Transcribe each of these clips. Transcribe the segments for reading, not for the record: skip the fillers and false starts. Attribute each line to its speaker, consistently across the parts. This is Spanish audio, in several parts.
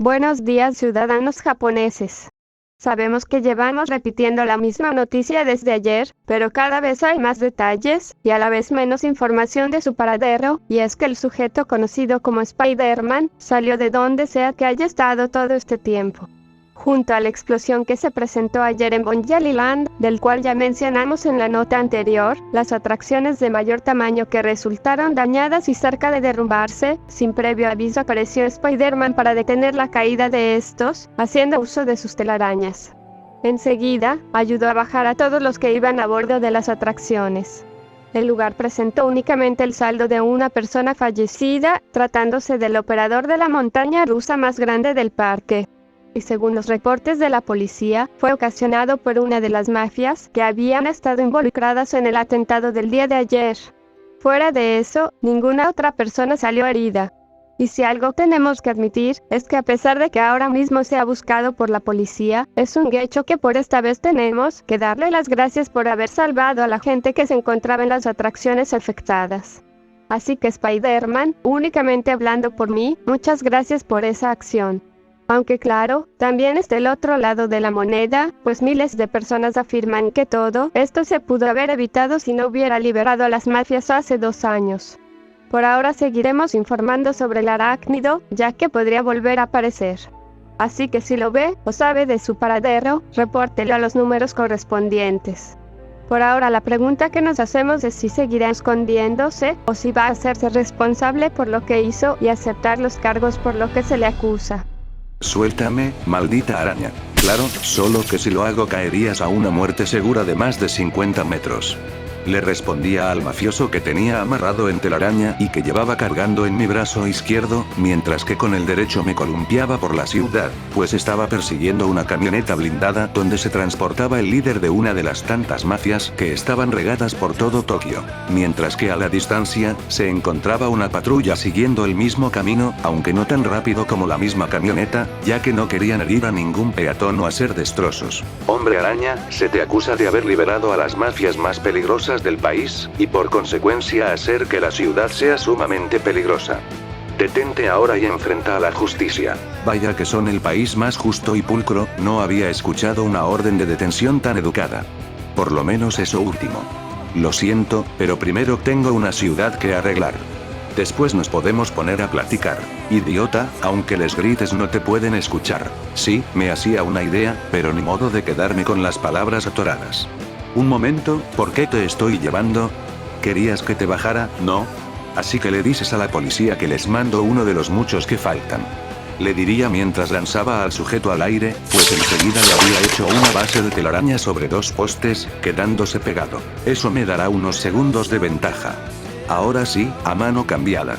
Speaker 1: Buenos días, ciudadanos japoneses. Sabemos que llevamos repitiendo la misma noticia desde ayer, pero cada vez hay más detalles, y a la vez menos información de su paradero, y es que el sujeto conocido como Spider-Man salió de donde sea que haya estado todo este tiempo. Junto a la explosión que se presentó ayer en Bonjaliland, del cual ya mencionamos en la nota anterior, las atracciones de mayor tamaño que resultaron dañadas y cerca de derrumbarse, sin previo aviso apareció Spider-Man para detener la caída de estos, haciendo uso de sus telarañas. Enseguida, ayudó a bajar a todos los que iban a bordo de las atracciones. El lugar presentó únicamente el saldo de una persona fallecida, tratándose del operador de la montaña rusa más grande del parque. Y según los reportes de la policía, fue ocasionado por una de las mafias que habían estado involucradas en el atentado del día de ayer. Fuera de eso, ninguna otra persona salió herida. Y si algo tenemos que admitir, es que a pesar de que ahora mismo sea buscado por la policía, es un hecho que por esta vez tenemos que darle las gracias por haber salvado a la gente que se encontraba en las atracciones afectadas. Así que Spider-Man, únicamente hablando por mí, muchas gracias por esa acción. Aunque claro, también está el otro lado de la moneda, pues miles de personas afirman que todo esto se pudo haber evitado si no hubiera liberado a las mafias hace 2 años. Por ahora seguiremos informando sobre el arácnido, ya que podría volver a aparecer. Así que si lo ve o sabe de su paradero, repórtelo a los números correspondientes. Por ahora la pregunta que nos hacemos es si seguirá escondiéndose o si va a hacerse responsable por lo que hizo y aceptar los cargos por lo que se le acusa.
Speaker 2: Suéltame, maldita araña. Claro, solo que si lo hago caerías a una muerte segura de más de 50 metros. Le respondía al mafioso que tenía amarrado en telaraña y que llevaba cargando en mi brazo izquierdo, mientras que con el derecho me columpiaba por la ciudad, pues estaba persiguiendo una camioneta blindada donde se transportaba el líder de una de las tantas mafias que estaban regadas por todo Tokio, mientras que a la distancia, se encontraba una patrulla siguiendo el mismo camino, aunque no tan rápido como la misma camioneta, ya que no querían herir a ningún peatón o hacer destrozos. Hombre araña, se te acusa de haber liberado a las mafias más peligrosas del país, y por consecuencia hacer que la ciudad sea sumamente peligrosa. Detente ahora y enfrenta a la justicia. Vaya que son el país más justo y pulcro, no había escuchado una orden de detención tan educada. Por lo menos eso último. Lo siento, pero primero tengo una ciudad que arreglar. Después nos podemos poner a platicar. Idiota, aunque les grites no te pueden escuchar. Sí, me hacía una idea, pero ni modo de quedarme con las palabras atoradas. Un momento, ¿por qué te estoy llevando? ¿Querías que te bajara? No. Así que le dices a la policía que les mando uno de los muchos que faltan. Le diría mientras lanzaba al sujeto al aire, pues enseguida le había hecho una base de telaraña sobre 2 postes, quedándose pegado. Eso me dará unos segundos de ventaja. Ahora sí, a mano cambiada.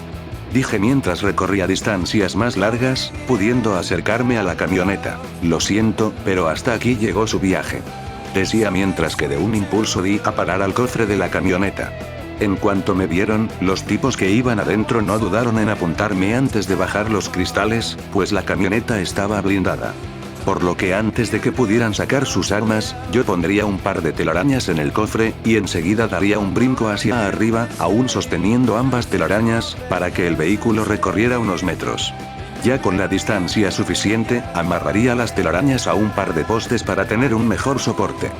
Speaker 2: Dije mientras recorría distancias más largas, pudiendo acercarme a la camioneta. Lo siento, pero hasta aquí llegó su viaje. Decía mientras que de un impulso di a parar al cofre de la camioneta. En cuanto me vieron, los tipos que iban adentro no dudaron en apuntarme antes de bajar los cristales, pues la camioneta estaba blindada. Por lo que antes de que pudieran sacar sus armas, yo pondría un par de telarañas en el cofre, y enseguida daría un brinco hacia arriba, aún sosteniendo ambas telarañas, para que el vehículo recorriera unos metros. Ya con la distancia suficiente, amarraría las telarañas a un par de postes para tener un mejor soporte.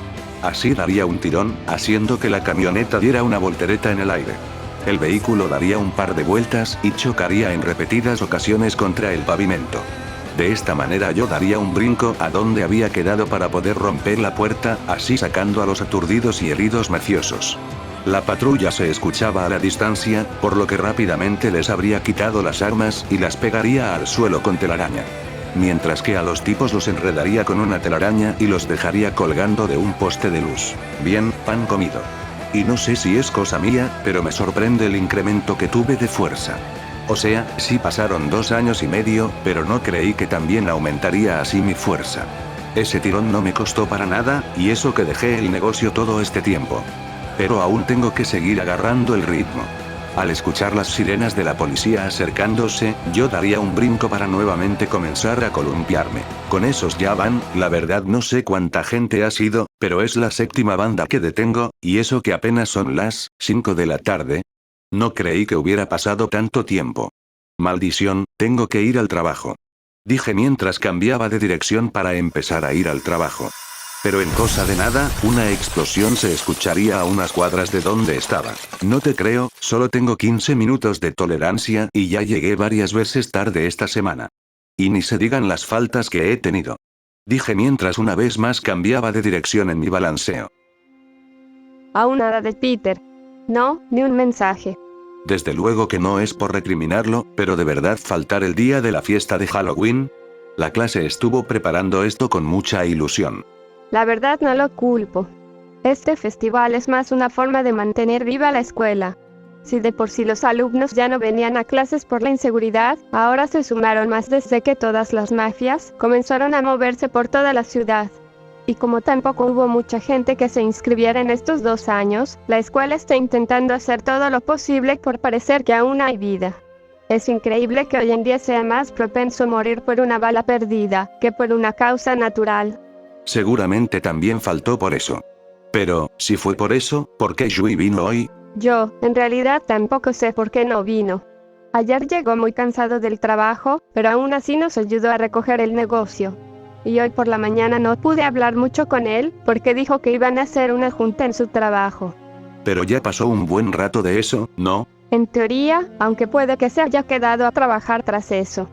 Speaker 2: Así daría un tirón, haciendo que la camioneta diera una voltereta en el aire. El vehículo daría un par de vueltas y chocaría en repetidas ocasiones contra el pavimento. De esta manera yo daría un brinco a donde había quedado para poder romper la puerta, así sacando a los aturdidos y heridos mafiosos. La patrulla se escuchaba a la distancia, por lo que rápidamente les habría quitado las armas y las pegaría al suelo con telaraña. Mientras que a los tipos los enredaría con una telaraña y los dejaría colgando de un poste de luz. Bien, pan comido. Y no sé si es cosa mía, pero me sorprende el incremento que tuve de fuerza. O sea, sí pasaron 2 años y medio, pero no creí que también aumentaría así mi fuerza. Ese tirón no me costó para nada, y eso que dejé el negocio todo este tiempo. Pero aún tengo que seguir agarrando el ritmo. Al escuchar las sirenas de la policía acercándose, yo daría un brinco para nuevamente comenzar a columpiarme. Con esos ya van, la verdad no sé cuánta gente ha sido, pero es la 7ª banda que detengo, y eso que apenas son las 5 de la tarde. No creí que hubiera pasado tanto tiempo. Maldición, tengo que ir al trabajo. Dije mientras cambiaba de dirección para empezar a ir al trabajo. Pero en cosa de nada, una explosión se escucharía a unas cuadras de donde estaba. No te creo, solo tengo 15 minutos de tolerancia y ya llegué varias veces tarde esta semana. Y ni se digan las faltas que he tenido. Dije mientras una vez más cambiaba de dirección en mi balanceo.
Speaker 1: Aún nada de Peter. No, ni un mensaje.
Speaker 2: Desde luego que no es por recriminarlo, pero de verdad faltar el día de la fiesta de Halloween. La clase estuvo preparando esto con mucha ilusión.
Speaker 1: La verdad no lo culpo. Este festival es más una forma de mantener viva la escuela. Si de por sí los alumnos ya no venían a clases por la inseguridad, ahora se sumaron más desde que todas las mafias comenzaron a moverse por toda la ciudad. Y como tampoco hubo mucha gente que se inscribiera en estos 2 años, la escuela está intentando hacer todo lo posible por parecer que aún hay vida. Es increíble que hoy en día sea más propenso a morir por una bala perdida, que por una causa natural.
Speaker 2: Seguramente también faltó por eso. Pero, si fue por eso, ¿por qué Yui vino hoy?
Speaker 1: Yo, en realidad tampoco sé por qué no vino. Ayer llegó muy cansado del trabajo, pero aún así nos ayudó a recoger el negocio. Y hoy por la mañana no pude hablar mucho con él, porque dijo que iban a hacer una junta en su trabajo.
Speaker 2: Pero ya pasó un buen rato de eso, ¿no?
Speaker 1: En teoría, aunque puede que se haya quedado a trabajar tras eso.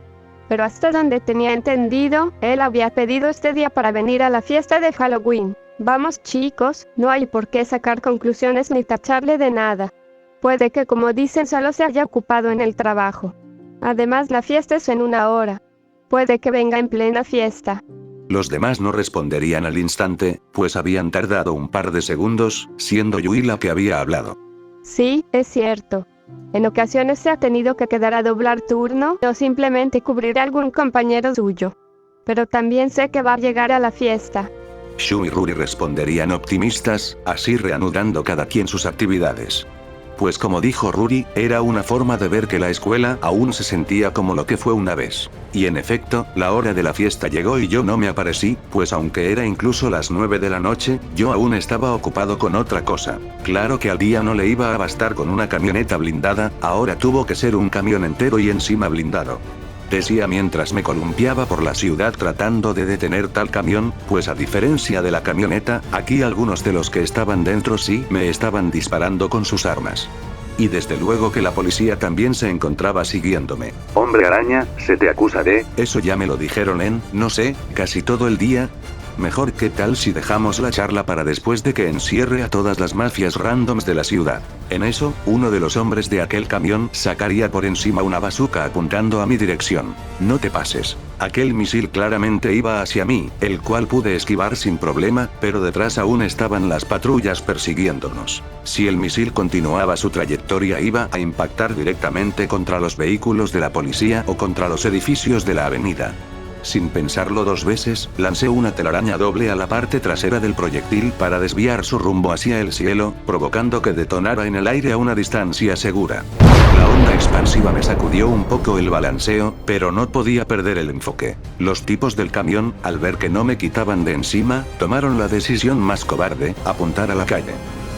Speaker 1: Pero hasta donde tenía entendido, él había pedido este día para venir a la fiesta de Halloween. Vamos chicos, no hay por qué sacar conclusiones ni tacharle de nada. Puede que como dicen solo se haya ocupado en el trabajo. Además la fiesta es en 1 hora. Puede que venga en plena fiesta.
Speaker 2: Los demás no responderían al instante, pues habían tardado un par de segundos, siendo Yui la que había hablado.
Speaker 1: Sí, es cierto. En ocasiones se ha tenido que quedar a doblar turno o simplemente cubrir a algún compañero suyo. Pero también sé que va a llegar a la fiesta.
Speaker 2: Shu y Ruri responderían optimistas, así reanudando cada quien sus actividades. Pues como dijo Ruri, era una forma de ver que la escuela aún se sentía como lo que fue una vez. Y en efecto, la hora de la fiesta llegó y yo no me aparecí, pues aunque era incluso las 9 de la noche, yo aún estaba ocupado con otra cosa. Claro que al día no le iba a bastar con una camioneta blindada, ahora tuvo que ser un camión entero y encima blindado. Decía mientras me columpiaba por la ciudad tratando de detener tal camión, pues a diferencia de la camioneta, aquí algunos de los que estaban dentro sí me estaban disparando con sus armas. Y desde luego que la policía también se encontraba siguiéndome. Hombre araña, se te acusa de... Eso ya me lo dijeron en, no sé, casi todo el día. Mejor qué tal si dejamos la charla para después de que encierre a todas las mafias randoms de la ciudad. En eso, uno de los hombres de aquel camión sacaría por encima una bazuca apuntando a mi dirección. No te pases. Aquel misil claramente iba hacia mí, el cual pude esquivar sin problema, pero detrás aún estaban las patrullas persiguiéndonos. Si el misil continuaba su trayectoria iba a impactar directamente contra los vehículos de la policía o contra los edificios de la avenida. Sin pensarlo 2 veces, lancé una telaraña doble a la parte trasera del proyectil para desviar su rumbo hacia el cielo, provocando que detonara en el aire a una distancia segura. La onda expansiva me sacudió un poco el balanceo, pero no podía perder el enfoque. Los tipos del camión, al ver que no me quitaban de encima, tomaron la decisión más cobarde, apuntar a la calle.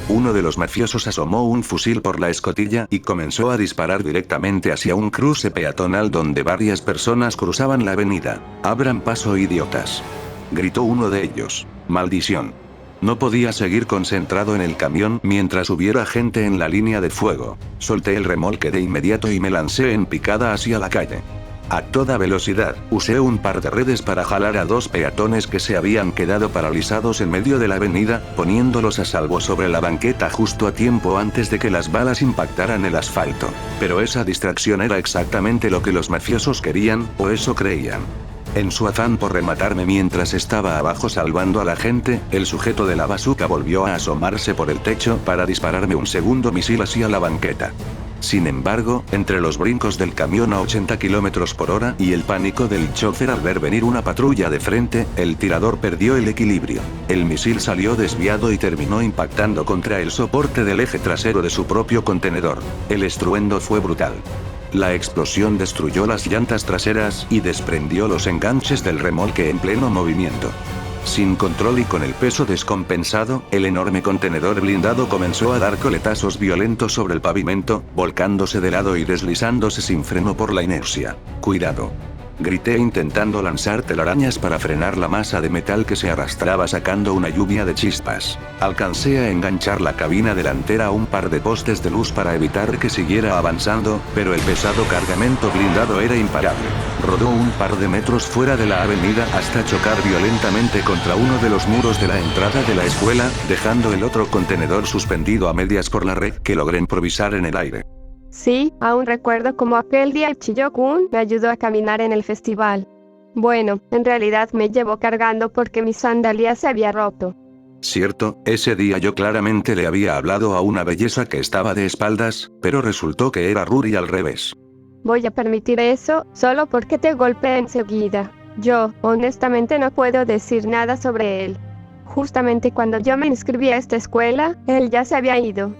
Speaker 2: Uno de los mafiosos asomó un fusil por la escotilla y comenzó a disparar directamente hacia un cruce peatonal donde varias personas cruzaban la avenida. «Abran paso, idiotas», gritó uno de ellos. «Maldición». No podía seguir concentrado en el camión mientras hubiera gente en la línea de fuego. Solté el remolque de inmediato y me lancé en picada hacia la calle. A toda velocidad, usé un par de redes para jalar a 2 peatones que se habían quedado paralizados en medio de la avenida, poniéndolos a salvo sobre la banqueta justo a tiempo antes de que las balas impactaran el asfalto. Pero esa distracción era exactamente lo que los mafiosos querían, o eso creían. En su afán por rematarme mientras estaba abajo salvando a la gente, el sujeto de la bazuca volvió a asomarse por el techo para dispararme un segundo misil hacia la banqueta. Sin embargo, entre los brincos del camión a 80 km/h y el pánico del chofer al ver venir una patrulla de frente, el tirador perdió el equilibrio. El misil salió desviado y terminó impactando contra el soporte del eje trasero de su propio contenedor. El estruendo fue brutal. La explosión destruyó las llantas traseras y desprendió los enganches del remolque en pleno movimiento. Sin control y con el peso descompensado, el enorme contenedor blindado comenzó a dar coletazos violentos sobre el pavimento, volcándose de lado y deslizándose sin freno por la inercia. «Cuidado», grité intentando lanzar telarañas para frenar la masa de metal que se arrastraba sacando una lluvia de chispas. Alcancé a enganchar la cabina delantera a un par de postes de luz para evitar que siguiera avanzando, pero el pesado cargamento blindado era imparable. Rodó un par de metros fuera de la avenida hasta chocar violentamente contra uno de los muros de la entrada de la escuela, dejando el otro contenedor suspendido a medias por la red que logré improvisar en el aire.
Speaker 1: Sí, aún recuerdo cómo aquel día Chiyo-kun me ayudó a caminar en el festival. Bueno, en realidad me llevó cargando porque mi sandalia se había roto.
Speaker 2: Cierto, ese día yo claramente le había hablado a una belleza que estaba de espaldas, pero resultó que era Ruri al revés.
Speaker 1: Voy a permitir eso, solo porque te golpeé enseguida. Yo, honestamente no puedo decir nada sobre él. Justamente cuando yo me inscribí a esta escuela, él ya se había ido.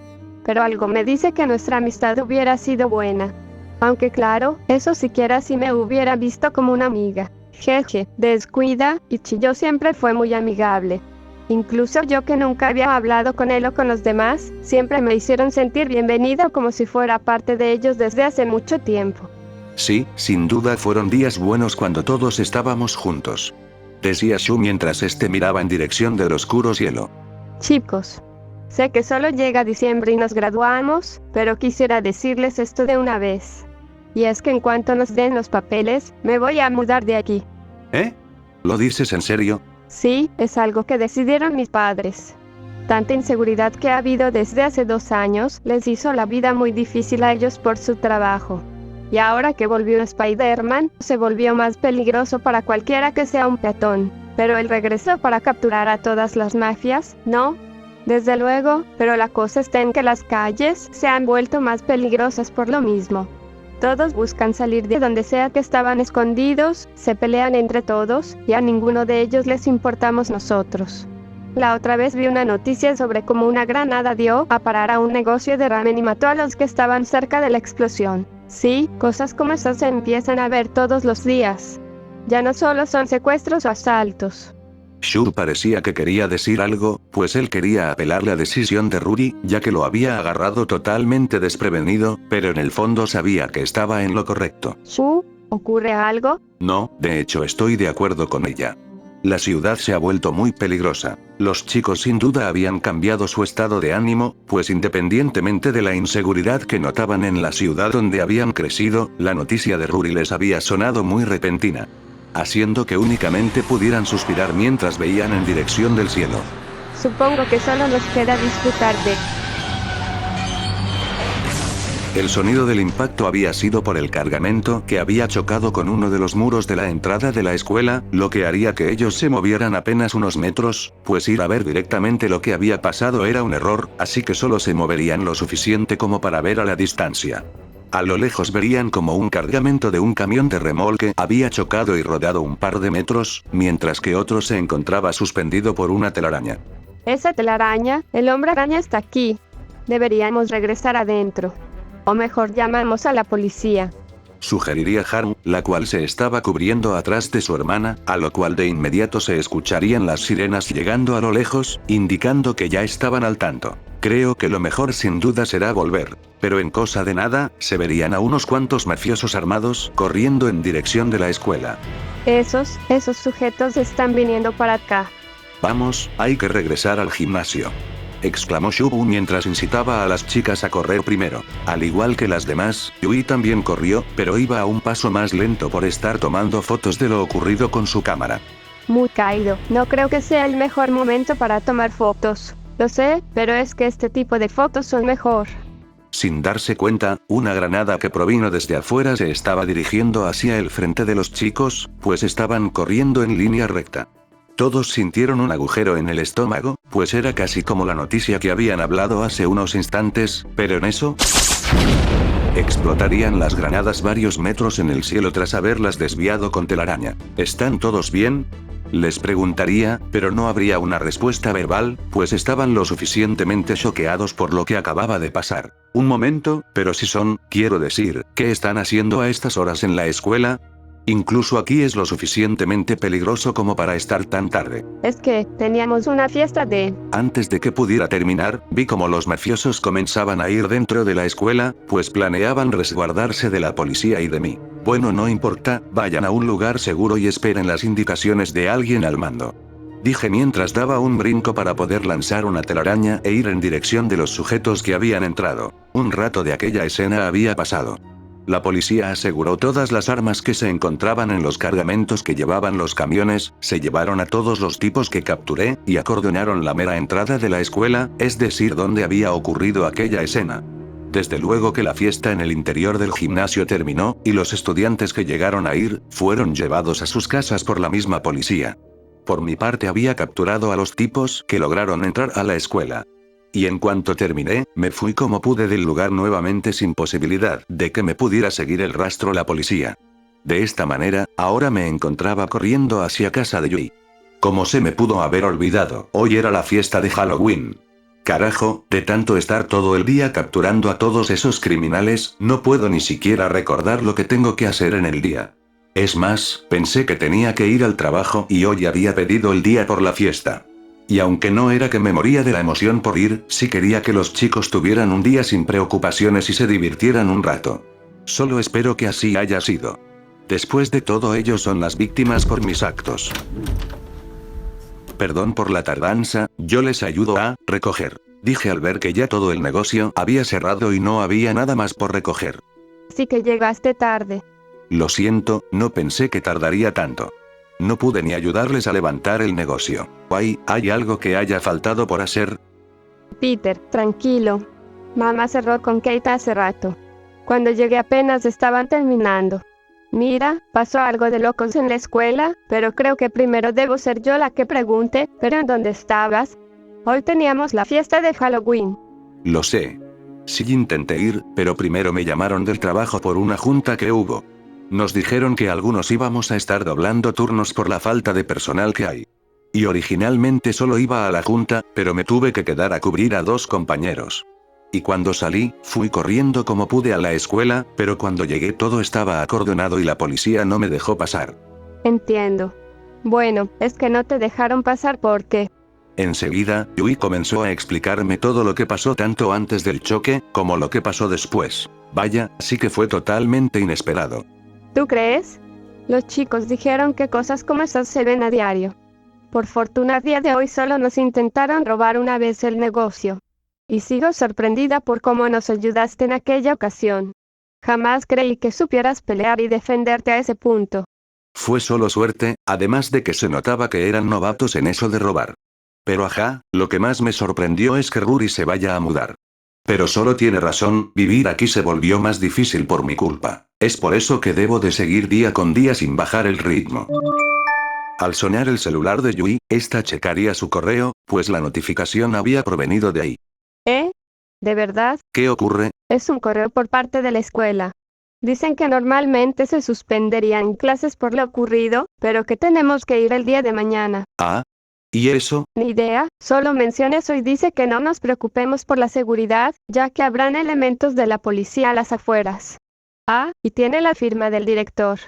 Speaker 1: Pero algo me dice que nuestra amistad hubiera sido buena. Aunque claro, eso siquiera si me hubiera visto como una amiga. Jeje, descuida, y Chiyo siempre fue muy amigable. Incluso yo que nunca había hablado con él o con los demás, siempre me hicieron sentir bienvenida como si fuera parte de ellos desde hace mucho tiempo.
Speaker 2: Sí, sin duda fueron días buenos cuando todos estábamos juntos. Decía Shu mientras miraba en dirección del oscuro cielo.
Speaker 1: Chicos, sé que solo llega diciembre y nos graduamos, pero quisiera decirles esto de una vez. Y es que en cuanto nos den los papeles, me voy a mudar de aquí.
Speaker 2: ¿Eh? ¿Lo dices en serio?
Speaker 1: Sí, es algo que decidieron mis padres. Tanta inseguridad que ha habido desde hace 2 años, les hizo la vida muy difícil a ellos por su trabajo. Y ahora que volvió Spider-Man, se volvió más peligroso para cualquiera que sea un peatón. Pero él regresó para capturar a todas las mafias, ¿no? Desde luego, pero la cosa está en que las calles se han vuelto más peligrosas por lo mismo. Todos buscan salir de donde sea que estaban escondidos, se pelean entre todos, y a ninguno de ellos les importamos nosotros. La otra vez vi una noticia sobre cómo una granada dio a parar a un negocio de ramen y mató a los que estaban cerca de la explosión. Sí, cosas como esas se empiezan a ver todos los días. Ya no solo son secuestros o asaltos.
Speaker 2: Shu parecía que quería decir algo, pues él quería apelar la decisión de Ruri, ya que lo había agarrado totalmente desprevenido, pero en el fondo sabía que estaba en lo correcto.
Speaker 1: Shu, ¿ocurre algo?
Speaker 2: No, de hecho estoy de acuerdo con ella. La ciudad se ha vuelto muy peligrosa. Los chicos sin duda habían cambiado su estado de ánimo, pues independientemente de la inseguridad que notaban en la ciudad donde habían crecido, la noticia de Ruri les había sonado muy repentina, haciendo que únicamente pudieran suspirar mientras veían en dirección del cielo.
Speaker 1: Supongo que solo nos queda disfrutar de...
Speaker 2: El sonido del impacto había sido por el cargamento que había chocado con uno de los muros de la entrada de la escuela, lo que haría que ellos se movieran apenas unos metros, pues ir a ver directamente lo que había pasado era un error, así que solo se moverían lo suficiente como para ver a la distancia. A lo lejos verían como un cargamento de un camión de remolque había chocado y rodado un par de metros, mientras que otro se encontraba suspendido por una telaraña.
Speaker 1: Esa telaraña, el hombre araña está aquí. Deberíamos regresar adentro. O mejor llamamos a la policía.
Speaker 2: Sugeriría Haru, la cual se estaba cubriendo atrás de su hermana, a lo cual de inmediato se escucharían las sirenas llegando a lo lejos, indicando que ya estaban al tanto. Creo que lo mejor sin duda será volver, pero en cosa de nada, se verían a unos cuantos mafiosos armados corriendo en dirección de la escuela.
Speaker 1: Esos sujetos están viniendo para acá.
Speaker 2: Vamos, hay que regresar al gimnasio, exclamó Shubu mientras incitaba a las chicas a correr primero. Al igual que las demás, Yui también corrió, pero iba a un paso más lento por estar tomando fotos de lo ocurrido con su cámara.
Speaker 1: Muy caído, no creo que sea el mejor momento para tomar fotos. Lo sé, pero es que este tipo de fotos son mejor.
Speaker 2: Sin darse cuenta, una granada que provino desde afuera se estaba dirigiendo hacia el frente de los chicos, pues estaban corriendo en línea recta. Todos sintieron un agujero en el estómago, pues era casi como la noticia que habían hablado hace unos instantes, pero en eso... explotarían las granadas varios metros en el cielo tras haberlas desviado con telaraña. ¿Están todos bien?, les preguntaría, pero no habría una respuesta verbal, pues estaban lo suficientemente choqueados por lo que acababa de pasar. Un momento, pero si son, quiero decir, ¿qué están haciendo a estas horas en la escuela? Incluso aquí es lo suficientemente peligroso como para estar tan tarde.
Speaker 1: Es que, teníamos una fiesta de...
Speaker 2: Antes de que pudiera terminar, vi como los mafiosos comenzaban a ir dentro de la escuela, pues planeaban resguardarse de la policía y de mí. Bueno, no importa, vayan a un lugar seguro y esperen las indicaciones de alguien al mando. Dije mientras daba un brinco para poder lanzar una telaraña e ir en dirección de los sujetos que habían entrado. Un rato de aquella escena había pasado. La policía aseguró todas las armas que se encontraban en los cargamentos que llevaban los camiones, se llevaron a todos los tipos que capturé, y acordonaron la mera entrada de la escuela, es decir, donde había ocurrido aquella escena. Desde luego que la fiesta en el interior del gimnasio terminó, y los estudiantes que llegaron a ir, fueron llevados a sus casas por la misma policía. Por mi parte había capturado a los tipos que lograron entrar a la escuela. Y en cuanto terminé, me fui como pude del lugar nuevamente sin posibilidad de que me pudiera seguir el rastro la policía. De esta manera, ahora me encontraba corriendo hacia casa de Yui. Como se me pudo haber olvidado, hoy era la fiesta de Halloween. Carajo, de tanto estar todo el día capturando a todos esos criminales, no puedo ni siquiera recordar lo que tengo que hacer en el día. Es más, pensé que tenía que ir al trabajo y hoy había pedido el día por la fiesta. Y aunque no era que me moría de la emoción por ir, sí quería que los chicos tuvieran un día sin preocupaciones y se divirtieran un rato. Solo espero que así haya sido. Después de todo, ellos son las víctimas por mis actos. Perdón por la tardanza, yo les ayudo a recoger. Dije al ver que ya todo el negocio había cerrado y no había nada más por recoger.
Speaker 1: Sí que llegaste tarde.
Speaker 2: Lo siento, no pensé que tardaría tanto. No pude ni ayudarles a levantar el negocio. ¿Hay algo que haya faltado por hacer?
Speaker 1: Peter, tranquilo. Mamá cerró con Kate hace rato. Cuando llegué apenas estaban terminando. Mira, pasó algo de locos en la escuela, pero creo que primero debo ser yo la que pregunte, ¿pero en dónde estabas? Hoy teníamos la fiesta de Halloween.
Speaker 2: Lo sé. Sí intenté ir, pero primero me llamaron del trabajo por una junta que hubo. Nos dijeron que algunos íbamos a estar doblando turnos por la falta de personal que hay. Y originalmente solo iba a la junta, pero me tuve que quedar a cubrir a 2 compañeros. Y cuando salí, fui corriendo como pude a la escuela, pero cuando llegué todo estaba acordonado y la policía no me dejó pasar.
Speaker 1: Entiendo. Bueno, es que no te dejaron pasar porque...
Speaker 2: Enseguida, Yui comenzó a explicarme todo lo que pasó tanto antes del choque, como lo que pasó después. Vaya, sí que fue totalmente inesperado.
Speaker 1: ¿Tú crees? Los chicos dijeron que cosas como esas se ven a diario. Por fortuna, a día de hoy solo nos intentaron robar una vez el negocio. Y sigo sorprendida por cómo nos ayudaste en aquella ocasión. Jamás creí que supieras pelear y defenderte a ese punto.
Speaker 2: Fue solo suerte, además de que se notaba que eran novatos en eso de robar. Pero lo que más me sorprendió es que Ruri se vaya a mudar. Pero solo tiene razón, vivir aquí se volvió más difícil por mi culpa. Es por eso que debo de seguir día con día sin bajar el ritmo. Al sonar el celular de Yui, esta checaría su correo, pues la notificación había provenido de ahí.
Speaker 1: ¿De verdad?
Speaker 2: ¿Qué ocurre?
Speaker 1: Es un correo por parte de la escuela. Dicen que normalmente se suspenderían clases por lo ocurrido, pero que tenemos que ir el día de mañana.
Speaker 2: ¿Y eso?
Speaker 1: Ni idea, solo menciona eso y dice que no nos preocupemos por la seguridad, ya que habrán elementos de la policía a las afueras. Y tiene la firma del director.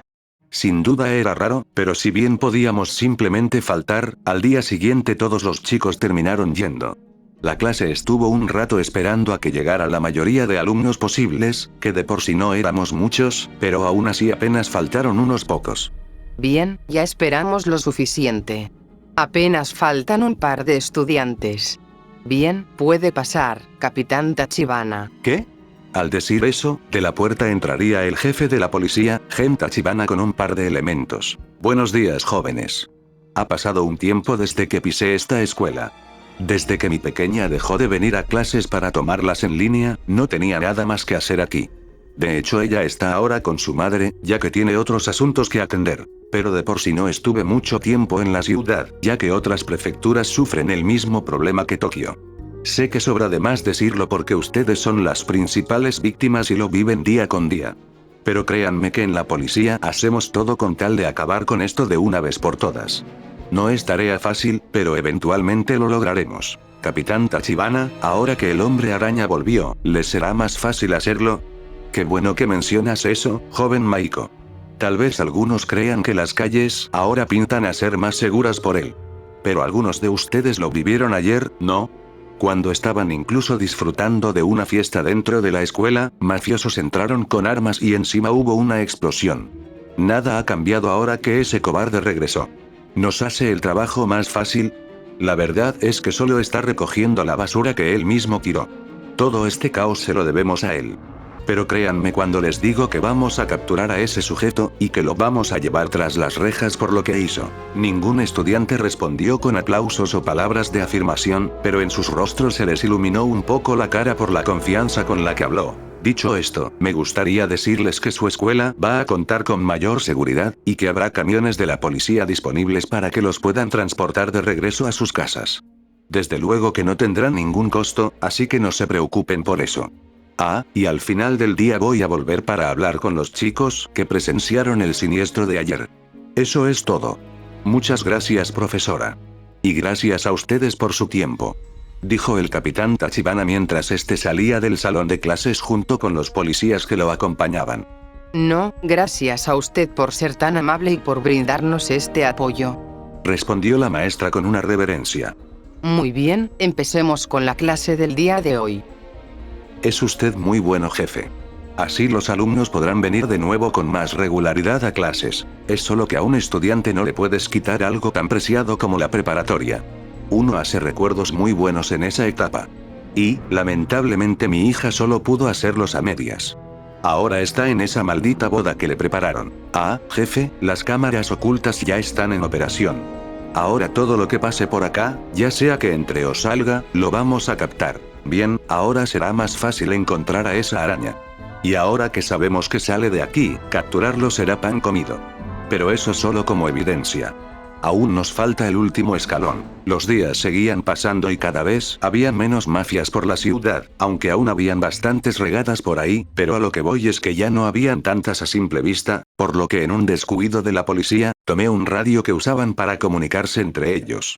Speaker 2: Sin duda era raro, pero si bien podíamos simplemente faltar, al día siguiente todos los chicos terminaron yendo. La clase estuvo un rato esperando a que llegara la mayoría de alumnos posibles, que de por sí no éramos muchos, pero aún así apenas faltaron unos pocos.
Speaker 3: Bien, ya esperamos lo suficiente. Apenas faltan un par de estudiantes. Bien, puede pasar, Capitán Tachibana.
Speaker 2: ¿Qué? Al decir eso, de la puerta entraría el jefe de la policía, Gen Tachibana, con un par de elementos. Buenos días, jóvenes. Ha pasado un tiempo desde que pisé esta escuela. Desde que mi pequeña dejó de venir a clases para tomarlas en línea, no tenía nada más que hacer aquí. De hecho, ella está ahora con su madre, ya que tiene otros asuntos que atender. Pero de por sí no estuve mucho tiempo en la ciudad, ya que otras prefecturas sufren el mismo problema que Tokio. Sé que sobra de más decirlo porque ustedes son las principales víctimas y lo viven día con día. Pero créanme que en la policía hacemos todo con tal de acabar con esto de una vez por todas. No es tarea fácil, pero eventualmente lo lograremos. Capitán Tachibana, ahora que el hombre araña volvió, ¿les será más fácil hacerlo? Qué bueno que mencionas eso, joven Maiko. Tal vez algunos crean que las calles ahora pintan a ser más seguras por él. Pero algunos de ustedes lo vivieron ayer, ¿no? Cuando estaban incluso disfrutando de una fiesta dentro de la escuela, mafiosos entraron con armas y encima hubo una explosión. Nada ha cambiado ahora que ese cobarde regresó. ¿Nos hace el trabajo más fácil? La verdad es que solo está recogiendo la basura que él mismo tiró. Todo este caos se lo debemos a él. Pero créanme cuando les digo que vamos a capturar a ese sujeto, y que lo vamos a llevar tras las rejas por lo que hizo. Ningún estudiante respondió con aplausos o palabras de afirmación, pero en sus rostros se les iluminó un poco la cara por la confianza con la que habló. Dicho esto, me gustaría decirles que su escuela va a contar con mayor seguridad, y que habrá camiones de la policía disponibles para que los puedan transportar de regreso a sus casas. Desde luego que no tendrán ningún costo, así que no se preocupen por eso. Ah, y al final del día voy a volver para hablar con los chicos que presenciaron el siniestro de ayer. Eso es todo. Muchas gracias, profesora. Y gracias a ustedes por su tiempo, dijo el capitán Tachibana mientras este salía del salón de clases junto con los policías que lo acompañaban.
Speaker 3: No, gracias a usted por ser tan amable y por brindarnos este apoyo,
Speaker 2: respondió la maestra con una reverencia.
Speaker 3: Muy bien, empecemos con la clase del día de hoy.
Speaker 2: Es usted muy bueno, jefe. Así los alumnos podrán venir de nuevo con más regularidad a clases. Es solo que a un estudiante no le puedes quitar algo tan preciado como la preparatoria. Uno hace recuerdos muy buenos en esa etapa. Y, lamentablemente mi hija solo pudo hacerlos a medias. Ahora está en esa maldita boda que le prepararon. Ah, jefe, las cámaras ocultas ya están en operación. Ahora todo lo que pase por acá, ya sea que entre o salga, lo vamos a captar. Bien, ahora será más fácil encontrar a esa araña. Y ahora que sabemos que sale de aquí, capturarlo será pan comido. Pero eso solo como evidencia. Aún nos falta el último escalón. Los días seguían pasando y cada vez había menos mafias por la ciudad, aunque aún habían bastantes regadas por ahí, pero a lo que voy es que ya no habían tantas a simple vista, por lo que en un descuido de la policía, tomé un radio que usaban para comunicarse entre ellos.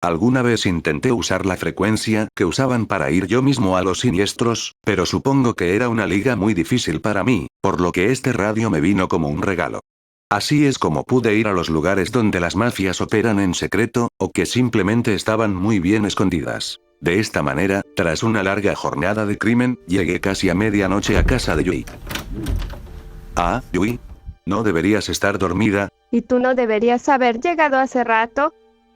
Speaker 2: Alguna vez intenté usar la frecuencia que usaban para ir yo mismo a los siniestros, pero supongo que era una liga muy difícil para mí, por lo que este radio me vino como un regalo. Así es como pude ir a los lugares donde las mafias operan en secreto, o que simplemente estaban muy bien escondidas. De esta manera, tras una larga jornada de crimen, llegué casi a medianoche a casa de Yui. Ah, Yui. ¿No deberías estar dormida?
Speaker 1: ¿Y tú no deberías haber llegado hace rato?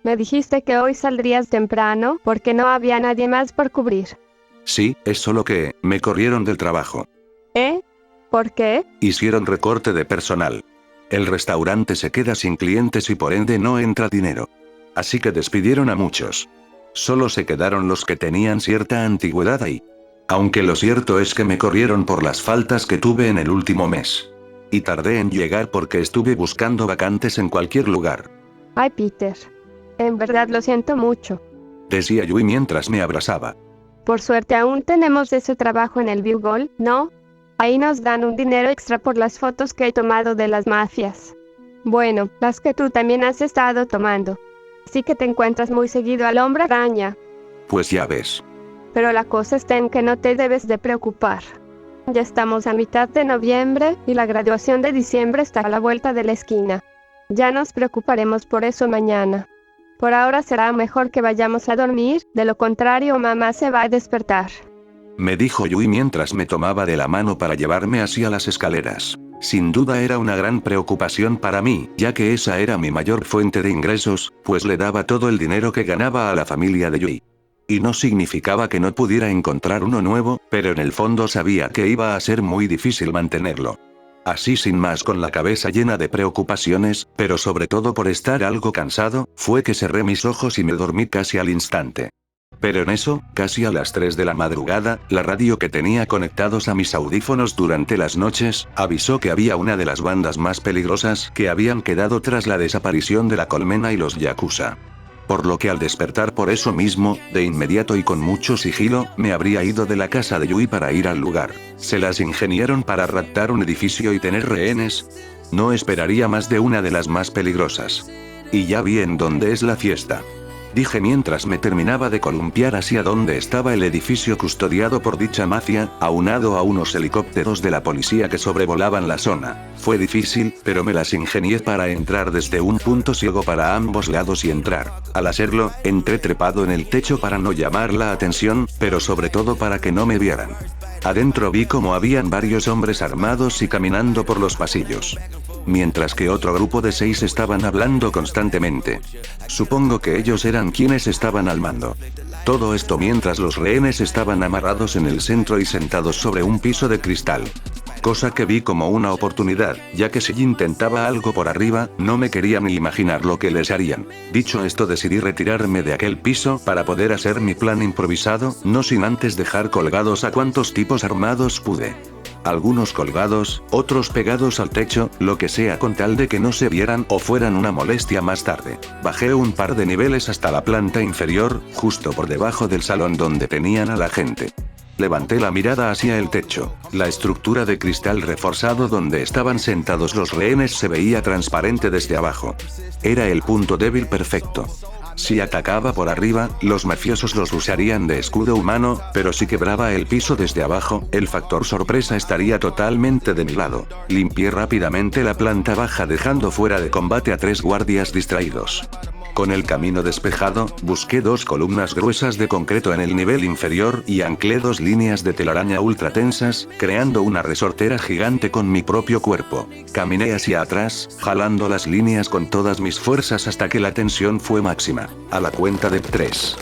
Speaker 1: Me dijiste que hoy saldrías temprano porque no había nadie más por cubrir.
Speaker 2: Sí, es solo que me corrieron del trabajo.
Speaker 1: ¿Eh? ¿Por qué?
Speaker 2: Hicieron recorte de personal. El restaurante se queda sin clientes y por ende no entra dinero. Así que despidieron a muchos. Solo se quedaron los que tenían cierta antigüedad ahí. Aunque lo cierto es que me corrieron por las faltas que tuve en el último mes. Y tardé en llegar porque estuve buscando vacantes en cualquier lugar.
Speaker 1: Ay, Peter. En verdad lo siento mucho,
Speaker 2: decía Yui mientras me abrazaba.
Speaker 1: Por suerte aún tenemos ese trabajo en el Bugle, ¿no? Ahí nos dan un dinero extra por las fotos que he tomado de las mafias. Bueno, las que tú también has estado tomando. Sí que te encuentras muy seguido al hombre araña.
Speaker 2: Pues ya ves.
Speaker 1: Pero la cosa está en que no te debes de preocupar. Ya estamos a mitad de noviembre y la graduación de diciembre está a la vuelta de la esquina. Ya nos preocuparemos por eso mañana. Por ahora será mejor que vayamos a dormir, de lo contrario mamá se va a despertar.
Speaker 2: Me dijo Yui mientras me tomaba de la mano para llevarme hacia las escaleras. Sin duda era una gran preocupación para mí, ya que esa era mi mayor fuente de ingresos, pues le daba todo el dinero que ganaba a la familia de Yui. Y no significaba que no pudiera encontrar uno nuevo, pero en el fondo sabía que iba a ser muy difícil mantenerlo. Así sin más con la cabeza llena de preocupaciones, pero sobre todo por estar algo cansado, fue que cerré mis ojos y me dormí casi al instante. Pero en eso, casi a las 3 de la madrugada, la radio que tenía conectados a mis audífonos durante las noches, avisó que había una de las bandas más peligrosas que habían quedado tras la desaparición de la colmena y los yakuza. Por lo que al despertar por eso mismo, de inmediato y con mucho sigilo, me habría ido de la casa de Yui para ir al lugar. Se las ingeniaron para raptar un edificio y tener rehenes. No esperaría más de una de las más peligrosas. Y ya vi en dónde es la fiesta. Dije mientras me terminaba de columpiar hacia donde estaba el edificio custodiado por dicha mafia, aunado a unos helicópteros de la policía que sobrevolaban la zona. Fue difícil, pero me las ingenié para entrar desde un punto ciego para ambos lados y entrar. Al hacerlo, entré trepado en el techo para no llamar la atención, pero sobre todo para que no me vieran. Adentro vi como habían varios hombres armados y caminando por los pasillos. Mientras que otro grupo de 6 estaban hablando constantemente. Supongo que ellos eran quienes estaban al mando. Todo esto mientras los rehenes estaban amarrados en el centro y sentados sobre un piso de cristal. Cosa que vi como una oportunidad, ya que si intentaba algo por arriba, no me quería ni imaginar lo que les harían. Dicho esto, decidí retirarme de aquel piso para poder hacer mi plan improvisado, no sin antes dejar colgados a cuantos tipos armados pude. Algunos colgados, otros pegados al techo, lo que sea con tal de que no se vieran o fueran una molestia más tarde. Bajé un par de niveles hasta la planta inferior, justo por debajo del salón donde tenían a la gente. Levanté la mirada hacia el techo. La estructura de cristal reforzado donde estaban sentados los rehenes se veía transparente desde abajo. Era el punto débil perfecto. Si atacaba por arriba, los mafiosos los usarían de escudo humano, pero si quebraba el piso desde abajo, el factor sorpresa estaría totalmente de mi lado. Limpié rápidamente la planta baja dejando fuera de combate a 3 guardias distraídos. Con el camino despejado, busqué 2 columnas gruesas de concreto en el nivel inferior y anclé 2 líneas de telaraña ultra tensas, creando una resortera gigante con mi propio cuerpo. Caminé hacia atrás, jalando las líneas con todas mis fuerzas hasta que la tensión fue máxima. A la cuenta de 3.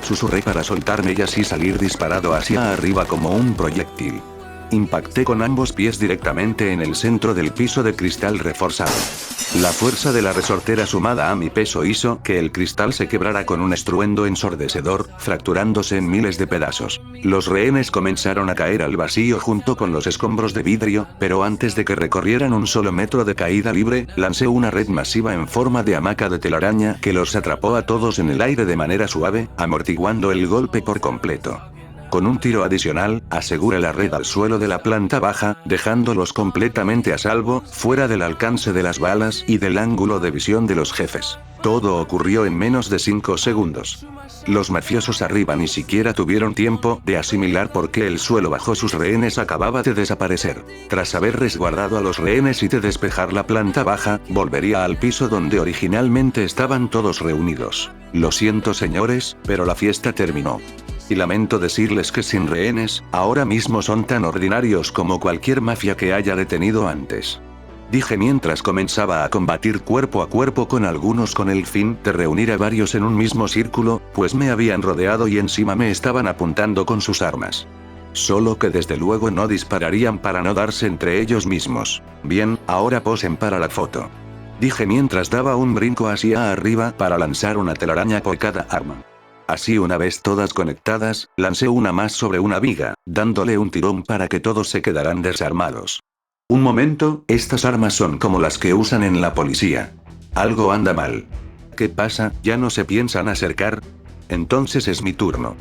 Speaker 2: Susurré para soltarme y así salir disparado hacia arriba como un proyectil. Impacté con ambos pies directamente en el centro del piso de cristal reforzado. La fuerza de la resortera sumada a mi peso hizo que el cristal se quebrara con un estruendo ensordecedor, fracturándose en miles de pedazos. Los rehenes comenzaron a caer al vacío junto con los escombros de vidrio, pero antes de que recorrieran un solo metro de caída libre, lancé una red masiva en forma de hamaca de telaraña que los atrapó a todos en el aire de manera suave, amortiguando el golpe por completo. Con un tiro adicional, aseguré la red al suelo de la planta baja, dejándolos completamente a salvo, fuera del alcance de las balas y del ángulo de visión de los jefes. Todo ocurrió en menos de 5 segundos. Los mafiosos arriba ni siquiera tuvieron tiempo de asimilar por qué el suelo bajo sus rehenes acababa de desaparecer. Tras haber resguardado a los rehenes y de despejar la planta baja, volvería al piso donde originalmente estaban todos reunidos. Lo siento señores, pero la fiesta terminó. Y lamento decirles que sin rehenes, ahora mismo son tan ordinarios como cualquier mafia que haya detenido antes. Dije mientras comenzaba a combatir cuerpo a cuerpo con algunos con el fin de reunir a varios en un mismo círculo, pues me habían rodeado y encima me estaban apuntando con sus armas. Solo que desde luego no dispararían para no darse entre ellos mismos. Bien, ahora posen para la foto. Dije mientras daba un brinco hacia arriba para lanzar una telaraña por cada arma. Así una vez todas conectadas, lancé una más sobre una viga, dándole un tirón para que todos se quedaran desarmados. Un momento, estas armas son como las que usan en la policía. Algo anda mal. ¿Qué pasa? ¿Ya no se piensan acercar? Entonces es mi turno.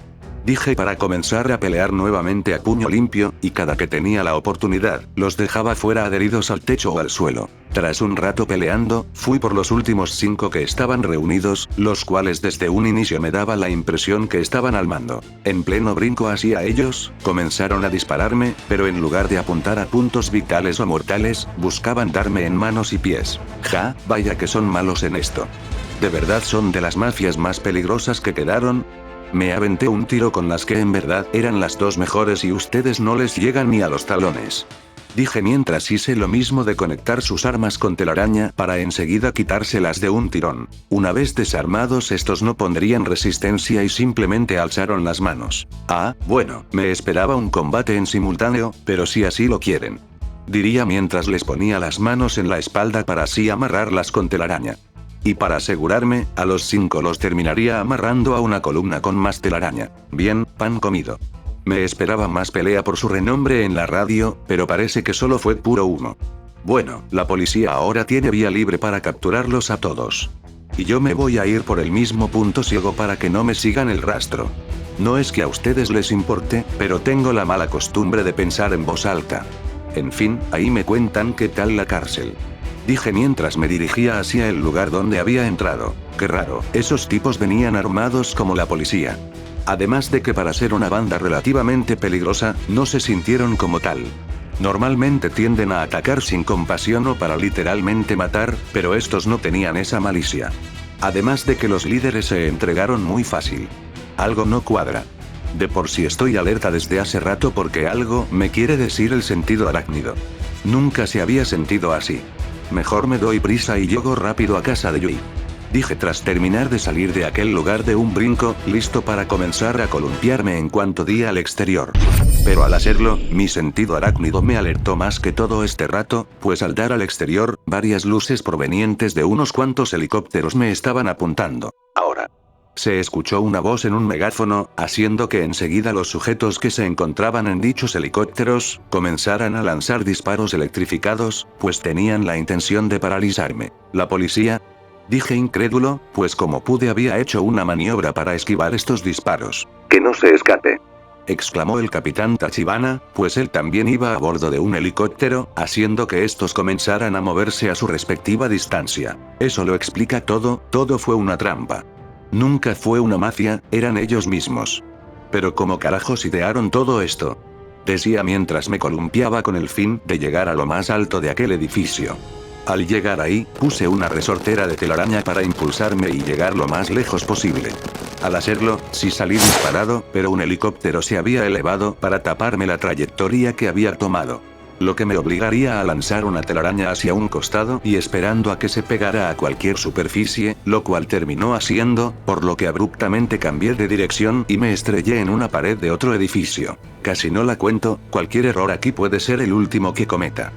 Speaker 2: Dije para comenzar a pelear nuevamente a puño limpio, y cada que tenía la oportunidad, los dejaba fuera adheridos al techo o al suelo. Tras un rato peleando, fui por los últimos 5 que estaban reunidos, los cuales desde un inicio me daba la impresión que estaban al mando. En pleno brinco hacia ellos, comenzaron a dispararme, pero en lugar de apuntar a puntos vitales o mortales, buscaban darme en manos y pies. Ja, vaya que son malos en esto. ¿De verdad son de las mafias más peligrosas que quedaron? Me aventé un tiro con las que en verdad eran las 2 mejores y ustedes no les llegan ni a los talones. Dije mientras hice lo mismo de conectar sus armas con telaraña para enseguida quitárselas de un tirón. Una vez desarmados estos no pondrían resistencia y simplemente alzaron las manos. Ah, bueno, me esperaba un combate en simultáneo, pero si así lo quieren. Diría mientras les ponía las manos en la espalda para así amarrarlas con telaraña. Y para asegurarme, a los 5 los terminaría amarrando a una columna con más telaraña. Bien, pan comido. Me esperaba más pelea por su renombre en la radio, pero parece que solo fue puro humo. Bueno, la policía ahora tiene vía libre para capturarlos a todos. Y yo me voy a ir por el mismo punto ciego para que no me sigan el rastro. No es que a ustedes les importe, pero tengo la mala costumbre de pensar en voz alta. En fin, ahí me cuentan qué tal la cárcel. Dije mientras me dirigía hacia el lugar donde había entrado. Qué raro, esos tipos venían armados como la policía. Además de que para ser una banda relativamente peligrosa, no se sintieron como tal. Normalmente tienden a atacar sin compasión o para literalmente matar, pero estos no tenían esa malicia. Además de que los líderes se entregaron muy fácil. Algo no cuadra. De por sí estoy alerta desde hace rato porque algo me quiere decir el sentido arácnido. Nunca se había sentido así. Mejor me doy prisa y llego rápido a casa de Yui. Dije tras terminar de salir de aquel lugar de un brinco, listo para comenzar a columpiarme en cuanto di al exterior. Pero al hacerlo, mi sentido arácnido me alertó más que todo este rato, pues al dar al exterior, varias luces provenientes de unos cuantos helicópteros me estaban apuntando. Ahora. Se escuchó una voz en un megáfono, haciendo que enseguida los sujetos que se encontraban en dichos helicópteros, comenzaran a lanzar disparos electrificados, pues tenían la intención de paralizarme. ¿La policía? Dije incrédulo, pues como pude había hecho una maniobra para esquivar estos disparos.
Speaker 4: Que no se escape,
Speaker 2: exclamó el capitán Tachibana, pues él también iba a bordo de un helicóptero, haciendo que estos comenzaran a moverse a su respectiva distancia. Eso lo explica todo fue una trampa. Nunca fue una mafia, eran ellos mismos. Pero ¿cómo carajos idearon todo esto? Decía mientras me columpiaba con el fin de llegar a lo más alto de aquel edificio. Al llegar ahí, puse una resortera de telaraña para impulsarme y llegar lo más lejos posible. Al hacerlo, sí salí disparado, pero un helicóptero se había elevado para taparme la trayectoria que había tomado. Lo que me obligaría a lanzar una telaraña hacia un costado y esperando a que se pegara a cualquier superficie, lo cual terminó haciendo, por lo que abruptamente cambié de dirección y me estrellé en una pared de otro edificio. Casi no la cuento, cualquier error aquí puede ser el último que cometa.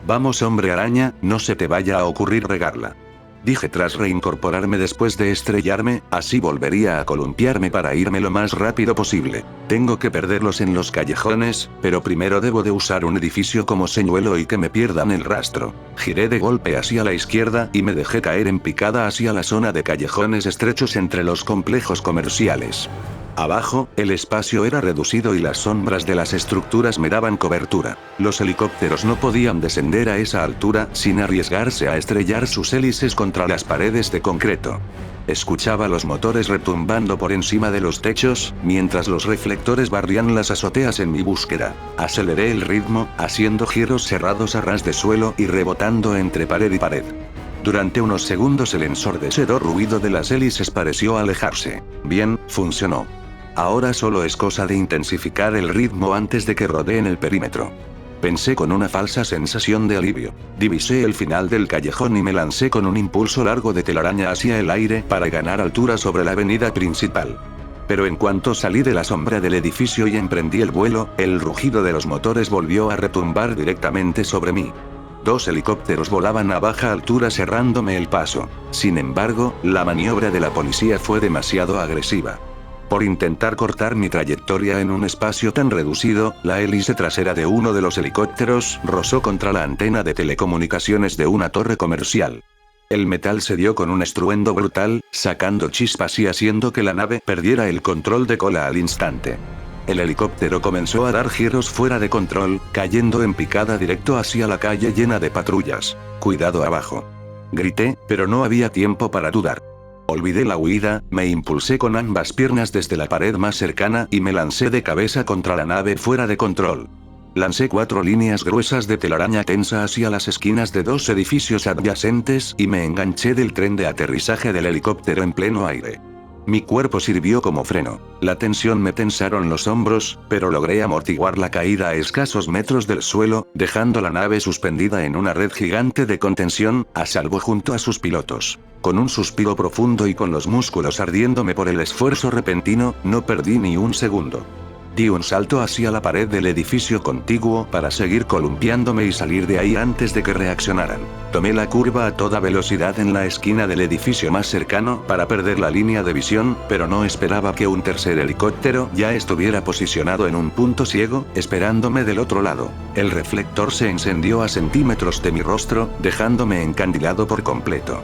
Speaker 2: Vamos hombre araña, no se te vaya a ocurrir regarla. Dije tras reincorporarme después de estrellarme, así volvería a columpiarme para irme lo más rápido posible. Tengo que perderlos en los callejones, pero primero debo de usar un edificio como señuelo y que me pierdan el rastro. Giré de golpe hacia la izquierda y me dejé caer en picada hacia la zona de callejones estrechos entre los complejos comerciales. Abajo, el espacio era reducido y las sombras de las estructuras me daban cobertura. Los helicópteros no podían descender a esa altura sin arriesgarse a estrellar sus hélices contra las paredes de concreto. Escuchaba los motores retumbando por encima de los techos, mientras los reflectores barrían las azoteas en mi búsqueda. Aceleré el ritmo, haciendo giros cerrados a ras de suelo y rebotando entre pared y pared. Durante unos segundos el ensordecedor ruido de las hélices pareció alejarse. Bien, funcionó. Ahora solo es cosa de intensificar el ritmo antes de que rodeen el perímetro. Pensé con una falsa sensación de alivio. Divisé el final del callejón y me lancé con un impulso largo de telaraña hacia el aire para ganar altura sobre la avenida principal. Pero en cuanto salí de la sombra del edificio y emprendí el vuelo, el rugido de los motores volvió a retumbar directamente sobre mí. 2 helicópteros volaban a baja altura cerrándome el paso. Sin embargo, la maniobra de la policía fue demasiado agresiva. Por intentar cortar mi trayectoria en un espacio tan reducido, la hélice trasera de uno de los helicópteros rozó contra la antena de telecomunicaciones de una torre comercial. El metal se dio con un estruendo brutal, sacando chispas y haciendo que la nave perdiera el control de cola al instante. El helicóptero comenzó a dar giros fuera de control, cayendo en picada directo hacia la calle llena de patrullas. ¡Cuidado abajo! Grité, pero no había tiempo para dudar. Olvidé la huida, me impulsé con ambas piernas desde la pared más cercana y me lancé de cabeza contra la nave fuera de control. Lancé 4 líneas gruesas de telaraña tensa hacia las esquinas de 2 edificios adyacentes y me enganché del tren de aterrizaje del helicóptero en pleno aire. Mi cuerpo sirvió como freno. La tensión me tensaron los hombros, pero logré amortiguar la caída a escasos metros del suelo, dejando la nave suspendida en una red gigante de contención, a salvo junto a sus pilotos. Con un suspiro profundo y con los músculos ardiéndome por el esfuerzo repentino, no perdí ni un segundo. Di un salto hacia la pared del edificio contiguo para seguir columpiándome y salir de ahí antes de que reaccionaran. Tomé la curva a toda velocidad en la esquina del edificio más cercano para perder la línea de visión, pero no esperaba que un tercer helicóptero ya estuviera posicionado en un punto ciego, esperándome del otro lado. El reflector se encendió a centímetros de mi rostro, dejándome encandilado por completo.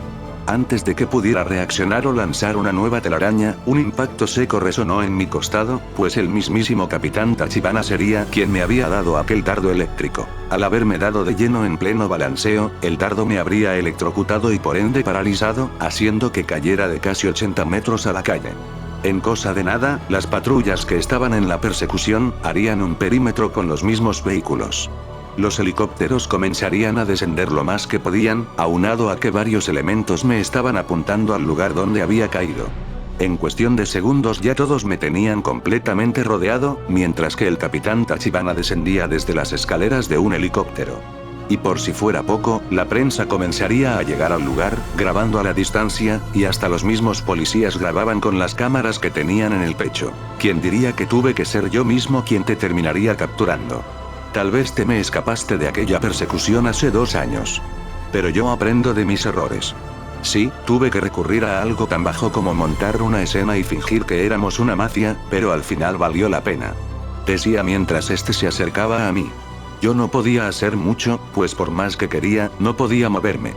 Speaker 2: Antes de que pudiera reaccionar o lanzar una nueva telaraña, un impacto seco resonó en mi costado, pues el mismísimo Capitán Tachibana sería quien me había dado aquel dardo eléctrico. Al haberme dado de lleno en pleno balanceo, el dardo me habría electrocutado y por ende paralizado, haciendo que cayera de casi 80 metros a la calle. En cosa de nada, las patrullas que estaban en la persecución harían un perímetro con los mismos vehículos. Los helicópteros comenzarían a descender lo más que podían, aunado a que varios elementos me estaban apuntando al lugar donde había caído. En cuestión de segundos ya todos me tenían completamente rodeado, mientras que el Capitán Tachibana descendía desde las escaleras de un helicóptero. Y por si fuera poco, la prensa comenzaría a llegar al lugar, grabando a la distancia, y hasta los mismos policías grababan con las cámaras que tenían en el pecho. ¿Quién diría que tuve que ser yo mismo quien te terminaría capturando? Tal vez te me escapaste de aquella persecución hace 2 años. Pero yo aprendo de mis errores. Sí, tuve que recurrir a algo tan bajo como montar una escena y fingir que éramos una mafia, pero al final valió la pena. Decía mientras este se acercaba a mí. Yo no podía hacer mucho, pues por más que quería, no podía moverme.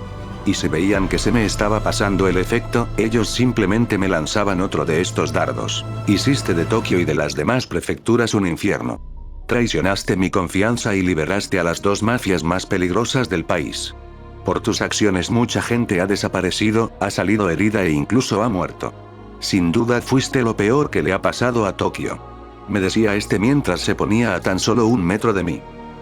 Speaker 2: Y si veían que se me estaba pasando el efecto, ellos simplemente me lanzaban otro de estos dardos. Hiciste de Tokio y de las demás prefecturas un infierno. Traicionaste mi confianza y liberaste a las 2 mafias más peligrosas del país. Por tus acciones mucha gente ha desaparecido, ha salido herida e incluso ha muerto. Sin duda fuiste lo peor que le ha pasado a Tokio. Me decía este mientras se ponía a tan solo 1 metro de mí.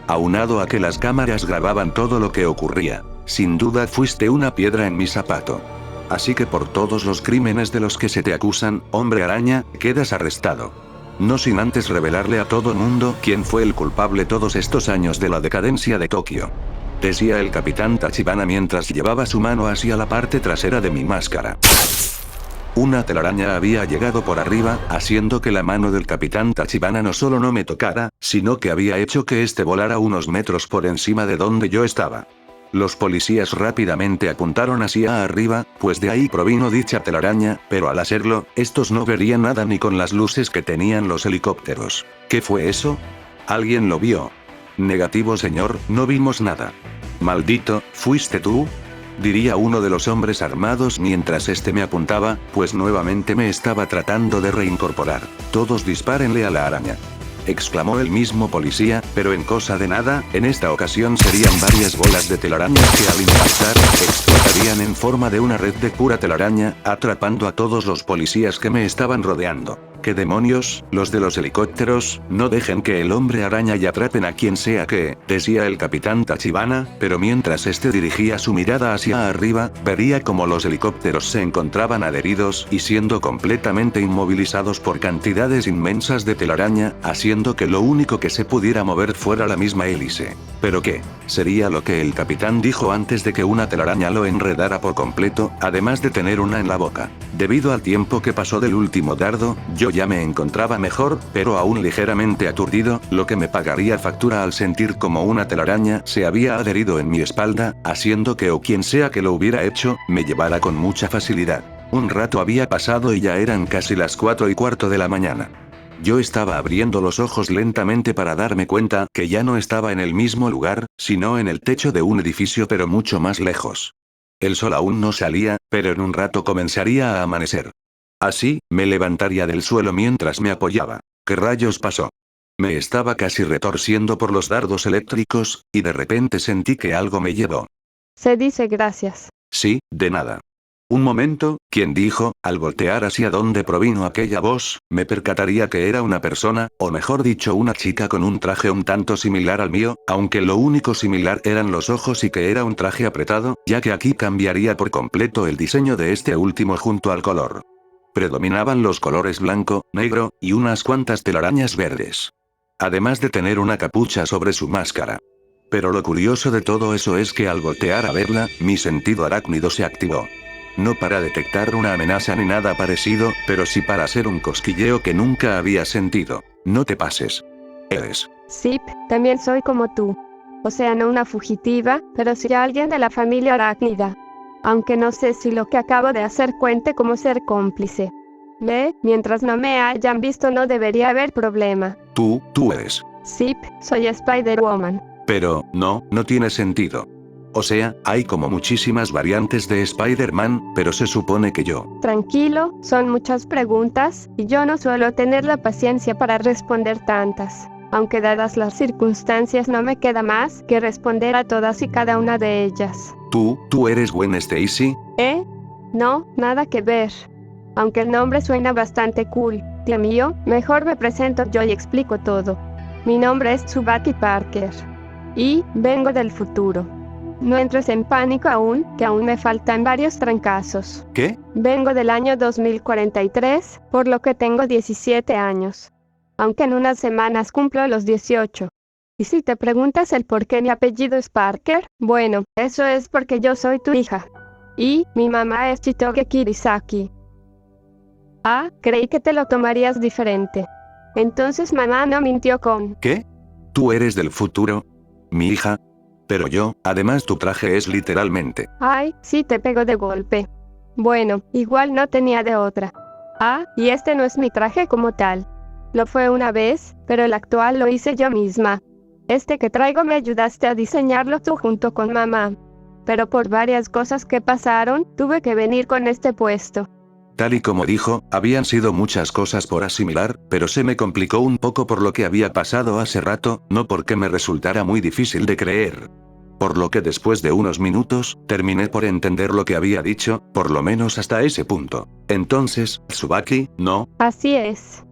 Speaker 2: Aunado a que las cámaras grababan todo lo que ocurría, sin duda fuiste una piedra en mi zapato. Así que por todos los crímenes de los que se te acusan, Hombre Araña, quedas arrestado. No sin antes revelarle a todo el mundo quién fue el culpable todos estos años de la decadencia de Tokio. Decía el Capitán Tachibana mientras llevaba su mano hacia la parte trasera de mi máscara. Una telaraña había llegado por arriba, haciendo que la mano del Capitán Tachibana no solo no me tocara, sino que había hecho que este volara unos metros por encima de donde yo estaba. Los policías rápidamente apuntaron hacia arriba, pues de ahí provino dicha telaraña, pero al hacerlo, estos no verían nada ni con las luces que tenían los helicópteros. ¿Qué fue eso? ¿Alguien lo vio? Negativo señor, no vimos nada. Maldito, ¿fuiste tú? Diría uno de los hombres armados mientras este me apuntaba, pues nuevamente me estaba tratando de reincorporar. Todos dispárenle a la araña. Exclamó el mismo policía, pero en cosa de nada, en esta ocasión serían varias bolas de telaraña que al impactar, explotarían en forma de una red de pura telaraña, atrapando a todos los policías que me estaban rodeando. ¿Qué demonios? Los de los helicópteros, no dejen que el Hombre Araña y atrapen a quien sea que, decía el Capitán Tachibana, pero mientras este dirigía su mirada hacia arriba, vería como los helicópteros se encontraban adheridos y siendo completamente inmovilizados por cantidades inmensas de telaraña, haciendo que lo único que se pudiera mover fuera la misma hélice. ¿Pero qué? Sería lo que el capitán dijo antes de que una telaraña lo enredara por completo, además de tener una en la boca. Debido al tiempo que pasó del último dardo, yo ya me encontraba mejor, pero aún ligeramente aturdido, lo que me pagaría factura al sentir como una telaraña se había adherido en mi espalda, haciendo que o quien sea que lo hubiera hecho, me llevara con mucha facilidad. Un rato había pasado y ya eran casi las 4:15 de la mañana. Yo estaba abriendo los ojos lentamente para darme cuenta que ya no estaba en el mismo lugar, sino en el techo de un edificio pero mucho más lejos. El sol aún no salía, pero en un rato comenzaría a amanecer. Así, me levantaría del suelo mientras me apoyaba. ¿Qué rayos pasó? Me estaba casi retorciendo por los dardos eléctricos, y de repente sentí que algo me llevó.
Speaker 1: Se dice gracias.
Speaker 2: Sí, de nada. Un momento, ¿quién dijo? Al voltear hacia donde provino aquella voz, me percataría que era una persona, o mejor dicho una chica con un traje un tanto similar al mío, aunque lo único similar eran los ojos y que era un traje apretado, ya que aquí cambiaría por completo el diseño de este último junto al color. Predominaban los colores blanco, negro, y unas cuantas telarañas verdes. Además de tener una capucha sobre su máscara. Pero lo curioso de todo eso es que al voltear a verla, mi sentido arácnido se activó. No para detectar una amenaza ni nada parecido, pero sí para hacer un cosquilleo que nunca había sentido. No te pases. Eres.
Speaker 1: Sí, también soy como tú. O sea, no una fugitiva, pero sí alguien de la familia arácnida. Aunque no sé si lo que acabo de hacer cuente como ser cómplice. Mientras no me hayan visto no debería haber problema.
Speaker 2: Tú eres.
Speaker 1: Sí, soy Spider-Woman.
Speaker 2: Pero, no tiene sentido. O sea, hay como muchísimas variantes de Spider-Man, pero se supone que yo.
Speaker 1: Tranquilo, son muchas preguntas, y yo no suelo tener la paciencia para responder tantas. Aunque dadas las circunstancias no me queda más que responder a todas y cada una de ellas.
Speaker 2: ¿Tú eres Gwen Stacy?
Speaker 1: No, nada que ver. Aunque el nombre suena bastante cool, tío mío, mejor me presento yo y explico todo. Mi nombre es Tsubaki Parker. Y vengo del futuro. No entres en pánico aún, que aún me faltan varios trancazos.
Speaker 2: ¿Qué?
Speaker 1: Vengo del año 2043, por lo que tengo 17 años. Aunque en unas semanas cumplo los 18. Y si te preguntas el por qué mi apellido es Parker, bueno, eso es porque yo soy tu hija. Y mi mamá es Chitoge Kirisaki. Ah, creí que te lo tomarías diferente. Entonces mamá no mintió con...
Speaker 2: ¿Qué? ¿Tú eres del futuro? ¿Mi hija? Pero yo, además tu traje es literalmente...
Speaker 1: Ay, sí te pego de golpe. Bueno, igual no tenía de otra. Ah, y este no es mi traje como tal. Lo fue una vez, pero el actual lo hice yo misma. Este que traigo me ayudaste a diseñarlo tú junto con mamá. Pero por varias cosas que pasaron, tuve que venir con este puesto.
Speaker 2: Tal y como dijo, habían sido muchas cosas por asimilar, pero se me complicó un poco por lo que había pasado hace rato, no porque me resultara muy difícil de creer. Por lo que después de unos minutos, terminé por entender lo que había dicho, por lo menos hasta ese punto. Entonces, Tsubaki, ¿no?
Speaker 1: Así es.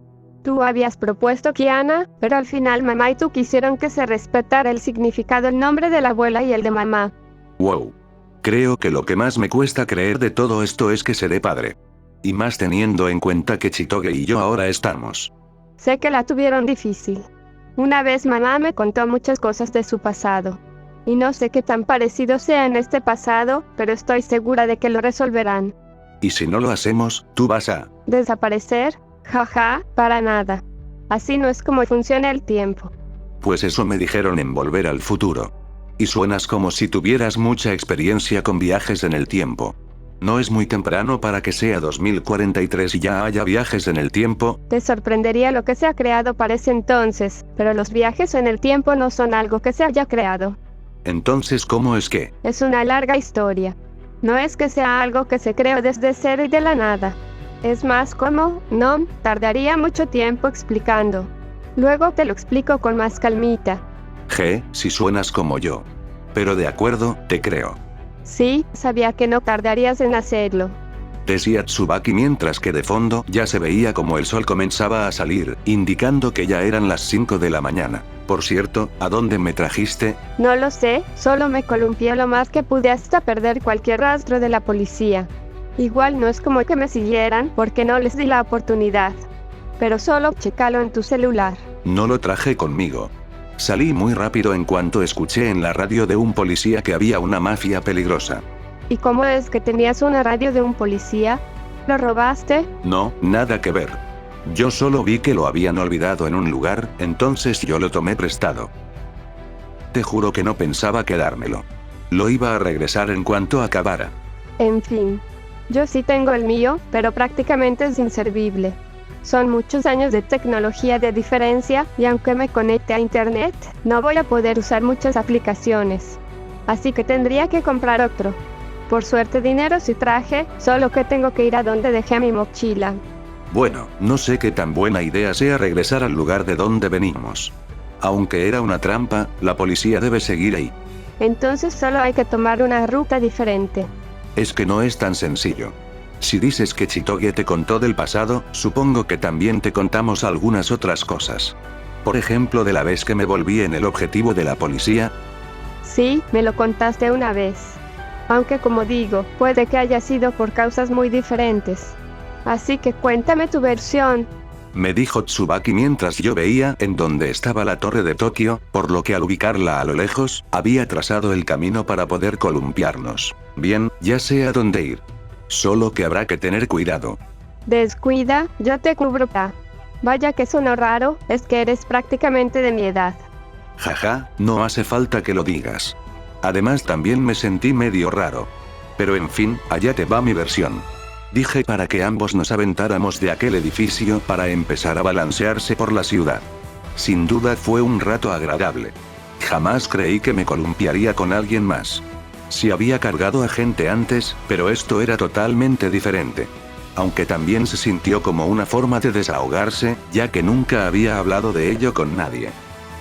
Speaker 1: Tú habías propuesto Kiana, pero al final mamá y tú quisieron que se respetara el significado, el nombre de la abuela y el de mamá.
Speaker 2: Wow. Creo que lo que más me cuesta creer de todo esto es que seré padre. Y más teniendo en cuenta que Chitoge y yo ahora estamos.
Speaker 1: Sé que la tuvieron difícil. Una vez mamá me contó muchas cosas de su pasado. Y no sé qué tan parecido sea en este pasado, pero estoy segura de que lo resolverán.
Speaker 2: Y si no lo hacemos, tú vas a...
Speaker 1: ¿Desaparecer? Jaja, para nada. Así no es como funciona el tiempo.
Speaker 2: Pues eso me dijeron en Volver al Futuro. Y suenas como si tuvieras mucha experiencia con viajes en el tiempo. ¿No es muy temprano para que sea 2043 y ya haya viajes en el tiempo?
Speaker 1: Te sorprendería lo que se ha creado para ese entonces, pero los viajes en el tiempo no son algo que se haya creado.
Speaker 2: Entonces, ¿cómo es que?
Speaker 1: Es una larga historia. No es que sea algo que se creó desde cero y de la nada. Es más como, no, tardaría mucho tiempo explicando. Luego te lo explico con más calmita.
Speaker 2: Si suenas como yo. Pero de acuerdo, te creo.
Speaker 1: Sí, sabía que no tardarías en hacerlo.
Speaker 2: Decía Tsubaki mientras que de fondo ya se veía como el sol comenzaba a salir, indicando que ya eran las 5 de la mañana. Por cierto, ¿a dónde me trajiste?
Speaker 1: No lo sé, solo me columpié lo más que pude hasta perder cualquier rastro de la policía. Igual no es como que me siguieran porque no les di la oportunidad. Pero solo chécalo en tu celular.
Speaker 2: No lo traje conmigo. Salí muy rápido en cuanto escuché en la radio de un policía que había una mafia peligrosa.
Speaker 1: ¿Y cómo es que tenías una radio de un policía? ¿Lo robaste?
Speaker 2: No, nada que ver. Yo solo vi que lo habían olvidado en un lugar, entonces yo lo tomé prestado. Te juro que no pensaba quedármelo. Lo iba a regresar en cuanto acabara.
Speaker 1: En fin. Yo sí tengo el mío, pero prácticamente es inservible. Son muchos años de tecnología de diferencia, y aunque me conecte a internet, no voy a poder usar muchas aplicaciones. Así que tendría que comprar otro. Por suerte dinero sí traje, solo que tengo que ir a donde dejé mi mochila.
Speaker 2: Bueno, no sé qué tan buena idea sea regresar al lugar de donde venimos. Aunque era una trampa, la policía debe seguir ahí.
Speaker 1: Entonces solo hay que tomar una ruta diferente.
Speaker 2: Es que no es tan sencillo. Si dices que Chitoge te contó del pasado, supongo que también te contamos algunas otras cosas. Por ejemplo, de la vez que me volví en el objetivo de la policía.
Speaker 1: Sí, me lo contaste una vez. Aunque como digo, puede que haya sido por causas muy diferentes. Así que cuéntame tu versión.
Speaker 2: Me dijo Tsubaki mientras yo veía en dónde estaba la torre de Tokio, por lo que al ubicarla a lo lejos, había trazado el camino para poder columpiarnos. Bien, ya sé a dónde ir. Solo que habrá que tener cuidado.
Speaker 1: Descuida, yo te cubro. Vaya que sonó raro, es que eres prácticamente de mi edad.
Speaker 2: Jaja, no hace falta que lo digas. Además también me sentí medio raro. Pero en fin, allá te va mi versión. Dije para que ambos nos aventáramos de aquel edificio para empezar a balancearse por la ciudad. Sin duda fue un rato agradable. Jamás creí que me columpiaría con alguien más. Sí había cargado a gente antes, pero esto era totalmente diferente. Aunque también se sintió como una forma de desahogarse, ya que nunca había hablado de ello con nadie.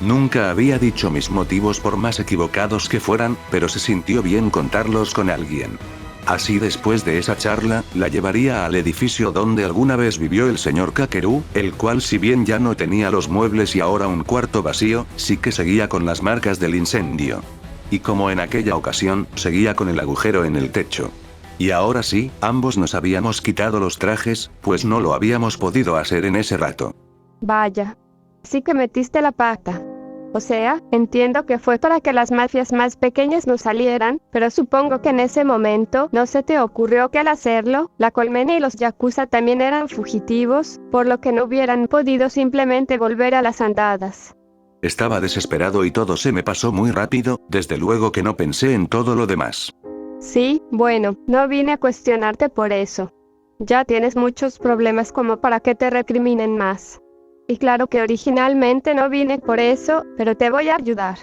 Speaker 2: Nunca había dicho mis motivos por más equivocados que fueran, pero se sintió bien contarlos con alguien. Así después de esa charla, la llevaría al edificio donde alguna vez vivió el señor Kakeru, el cual si bien ya no tenía los muebles y ahora un cuarto vacío, sí que seguía con las marcas del incendio. Y como en aquella ocasión, seguía con el agujero en el techo. Y ahora sí, ambos nos habíamos quitado los trajes, pues no lo habíamos podido hacer en ese rato.
Speaker 1: Vaya. Sí que metiste la pata. O sea, entiendo que fue para que las mafias más pequeñas no salieran, pero supongo que en ese momento no se te ocurrió que al hacerlo, la colmena y los yakuza también eran fugitivos, por lo que no hubieran podido simplemente volver a las andadas.
Speaker 2: Estaba desesperado y todo se me pasó muy rápido, desde luego que no pensé en todo lo demás.
Speaker 1: Sí, bueno, no vine a cuestionarte por eso. Ya tienes muchos problemas como para que te recriminen más. Y claro que originalmente no vine por eso, pero te voy a ayudar.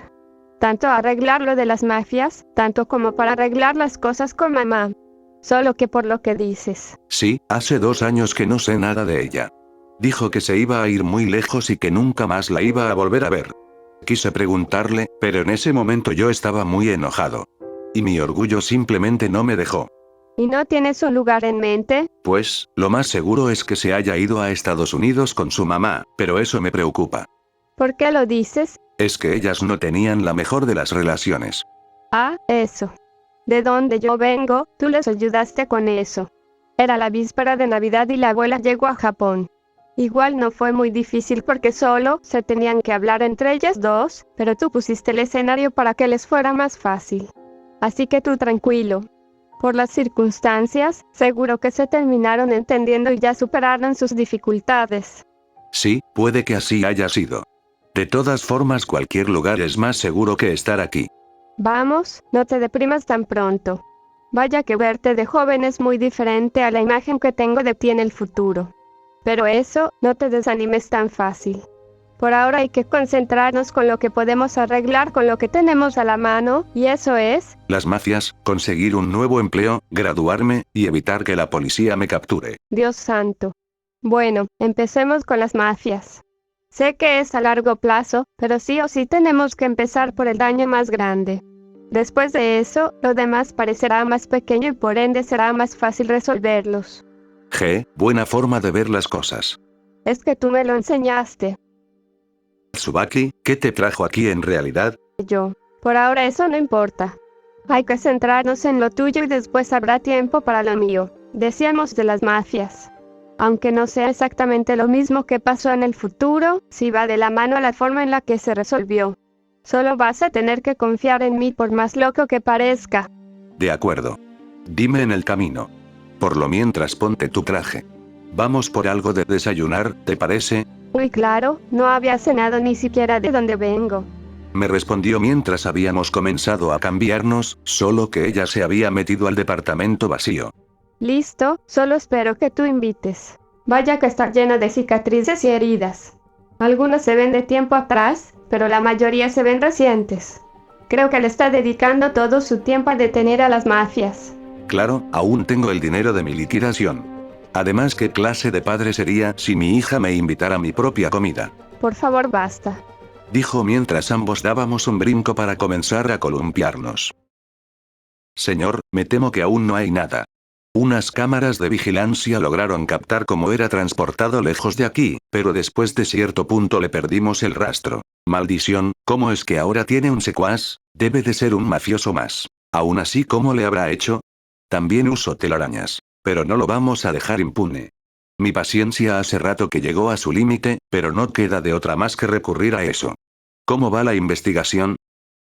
Speaker 1: Tanto a arreglar lo de las mafias, tanto como para arreglar las cosas con mamá. Solo que por lo que dices.
Speaker 2: Sí, hace 2 años que no sé nada de ella. Dijo que se iba a ir muy lejos y que nunca más la iba a volver a ver. Quise preguntarle, pero en ese momento yo estaba muy enojado. Y mi orgullo simplemente no me dejó.
Speaker 1: ¿Y no tienes un lugar en mente?
Speaker 2: Pues, lo más seguro es que se haya ido a Estados Unidos con su mamá, pero eso me preocupa.
Speaker 1: ¿Por qué lo dices?
Speaker 2: Es que ellas no tenían la mejor de las relaciones.
Speaker 1: Ah, eso. De donde yo vengo, tú les ayudaste con eso. Era la víspera de Navidad y la abuela llegó a Japón. Igual no fue muy difícil porque solo se tenían que hablar entre ellas dos, pero tú pusiste el escenario para que les fuera más fácil. Así que tú tranquilo. Por las circunstancias, seguro que se terminaron entendiendo y ya superaron sus dificultades.
Speaker 2: Sí, puede que así haya sido. De todas formas, cualquier lugar es más seguro que estar aquí.
Speaker 1: Vamos, no te deprimas tan pronto. Vaya que verte de joven es muy diferente a la imagen que tengo de ti en el futuro. Pero eso, no te desanimes tan fácil. Por ahora hay que concentrarnos con lo que podemos arreglar con lo que tenemos a la mano, y eso es...
Speaker 2: Las mafias, conseguir un nuevo empleo, graduarme, y evitar que la policía me capture.
Speaker 1: Dios santo. Bueno, empecemos con las mafias. Sé que es a largo plazo, pero sí o sí tenemos que empezar por el daño más grande. Después de eso, lo demás parecerá más pequeño y por ende será más fácil resolverlos.
Speaker 2: Buena forma de ver las cosas.
Speaker 1: Es que tú me lo enseñaste.
Speaker 2: Tsubaki, ¿qué te trajo aquí en realidad?
Speaker 1: Yo. Por ahora eso no importa. Hay que centrarnos en lo tuyo y después habrá tiempo para lo mío. Decíamos de las mafias. Aunque no sea exactamente lo mismo que pasó en el futuro, sí va de la mano a la forma en la que se resolvió. Solo vas a tener que confiar en mí por más loco que parezca.
Speaker 2: De acuerdo. Dime en el camino. Por lo mientras ponte tu traje. Vamos por algo de desayunar, ¿te parece?
Speaker 1: Uy, claro, no había cenado ni siquiera de donde vengo.
Speaker 2: Me respondió mientras habíamos comenzado a cambiarnos, solo que ella se había metido al departamento vacío.
Speaker 1: Listo, solo espero que tú invites. Vaya que está lleno de cicatrices y heridas. Algunas se ven de tiempo atrás, pero la mayoría se ven recientes. Creo que le está dedicando todo su tiempo a detener a las mafias.
Speaker 2: Claro, aún tengo el dinero de mi liquidación. Además, ¿qué clase de padre sería si mi hija me invitara a mi propia comida?
Speaker 1: Por favor, basta.
Speaker 2: Dijo mientras ambos dábamos un brinco para comenzar a columpiarnos. Señor, me temo que aún no hay nada. Unas cámaras de vigilancia lograron captar cómo era transportado lejos de aquí, pero después de cierto punto le perdimos el rastro. Maldición, ¿cómo es que ahora tiene un secuaz? Debe de ser un mafioso más. Aún así, ¿cómo le habrá hecho? También uso telarañas. Pero no lo vamos a dejar impune. Mi paciencia hace rato que llegó a su límite, pero no queda de otra más que recurrir a eso. ¿Cómo va la investigación?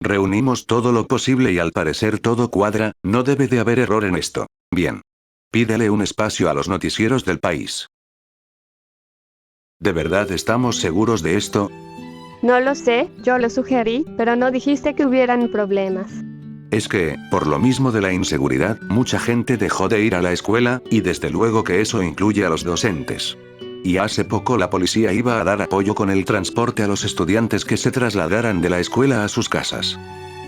Speaker 2: Reunimos todo lo posible y al parecer todo cuadra, no debe de haber error en esto. Bien. Pídele un espacio a los noticieros del país. ¿De verdad estamos seguros de esto?
Speaker 1: No lo sé, yo lo sugerí, pero no dijiste que hubieran problemas.
Speaker 2: Es que, por lo mismo de la inseguridad, mucha gente dejó de ir a la escuela, y desde luego que eso incluye a los docentes. Y hace poco la policía iba a dar apoyo con el transporte a los estudiantes que se trasladaran de la escuela a sus casas.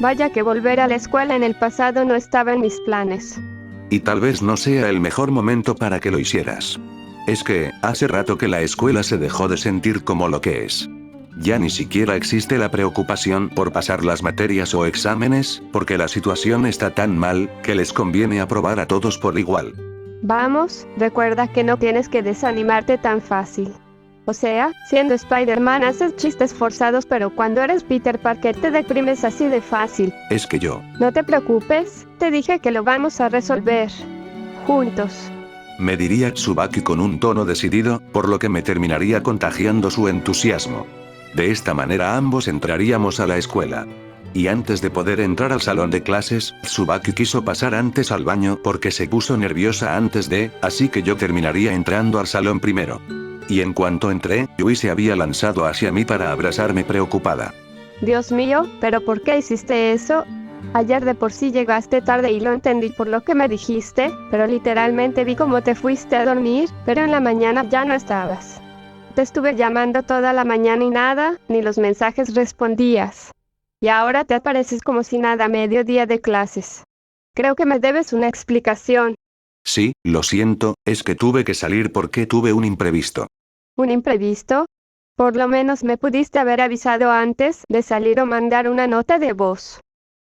Speaker 1: Vaya que volver a la escuela en el pasado no estaba en mis planes.
Speaker 2: Y tal vez no sea el mejor momento para que lo hicieras. Es que, hace rato que la escuela se dejó de sentir como lo que es. Ya ni siquiera existe la preocupación por pasar las materias o exámenes, porque la situación está tan mal, que les conviene aprobar a todos por igual.
Speaker 1: Vamos, recuerda que no tienes que desanimarte tan fácil. O sea, siendo Spider-Man haces chistes forzados, pero cuando eres Peter Parker te deprimes así de fácil.
Speaker 2: Es que yo.
Speaker 1: No te preocupes, te dije que lo vamos a resolver. Juntos.
Speaker 2: Me diría Tsubaki con un tono decidido, por lo que me terminaría contagiando su entusiasmo. De esta manera ambos entraríamos a la escuela. Y antes de poder entrar al salón de clases, Tsubaki quiso pasar antes al baño porque se puso nerviosa así que yo terminaría entrando al salón primero. Y en cuanto entré, Yui se había lanzado hacia mí para abrazarme preocupada.
Speaker 1: Dios mío, ¿pero por qué hiciste eso? Ayer de por sí llegaste tarde y lo entendí por lo que me dijiste, pero literalmente vi cómo te fuiste a dormir, pero en la mañana ya no estabas. Te estuve llamando toda la mañana y nada, ni los mensajes respondías. Y ahora te apareces como si nada a mediodía de clases. Creo que me debes una explicación.
Speaker 2: Sí, lo siento, es que tuve que salir porque tuve un imprevisto.
Speaker 1: ¿Un imprevisto? Por lo menos me pudiste haber avisado antes de salir o mandar una nota de voz.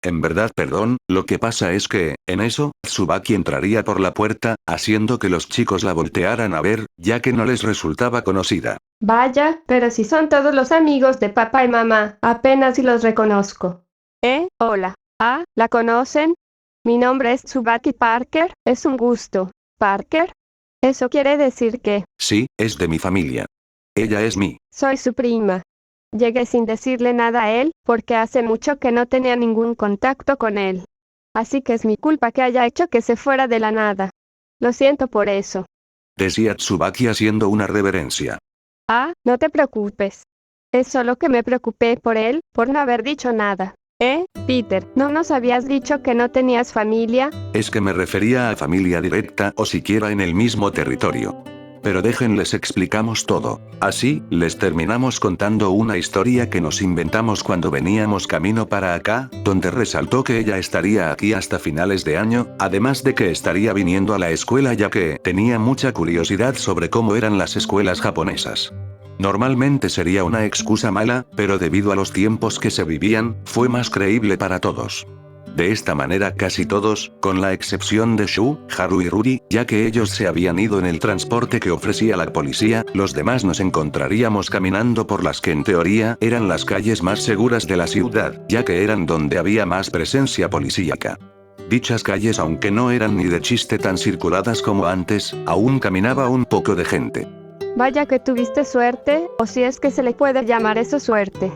Speaker 2: En verdad, perdón, lo que pasa es que, en eso, Tsubaki entraría por la puerta, haciendo que los chicos la voltearan a ver, ya que no les resultaba conocida.
Speaker 1: Vaya, pero si son todos los amigos de papá y mamá, apenas si los reconozco. Hola. Ah, ¿la conocen? Mi nombre es Tsubaki Parker, es un gusto. ¿Parker? Eso quiere decir que...
Speaker 2: Sí, es de mi familia. Ella es mi...
Speaker 1: Soy su prima. Llegué sin decirle nada a él, porque hace mucho que no tenía ningún contacto con él. Así que es mi culpa que haya hecho que se fuera de la nada. Lo siento por eso.
Speaker 2: Decía Tsubaki haciendo una reverencia.
Speaker 1: Ah, no te preocupes. Es solo que me preocupé por él, por no haber dicho nada. Peter, ¿no nos habías dicho que no tenías familia?
Speaker 2: Es que me refería a familia directa o siquiera en el mismo territorio. Pero déjenles explicamos todo. Así, les terminamos contando una historia que nos inventamos cuando veníamos camino para acá, donde resaltó que ella estaría aquí hasta finales de año, además de que estaría viniendo a la escuela ya que tenía mucha curiosidad sobre cómo eran las escuelas japonesas. Normalmente sería una excusa mala, pero debido a los tiempos que se vivían, fue más creíble para todos. De esta manera casi todos, con la excepción de Shu, Haru y Ruri, ya que ellos se habían ido en el transporte que ofrecía la policía, los demás nos encontraríamos caminando por las que en teoría eran las calles más seguras de la ciudad, ya que eran donde había más presencia policíaca. Dichas calles, aunque no eran ni de chiste tan circuladas como antes, aún caminaba un poco de gente.
Speaker 1: Vaya que tuviste suerte, o si es que se le puede llamar eso suerte.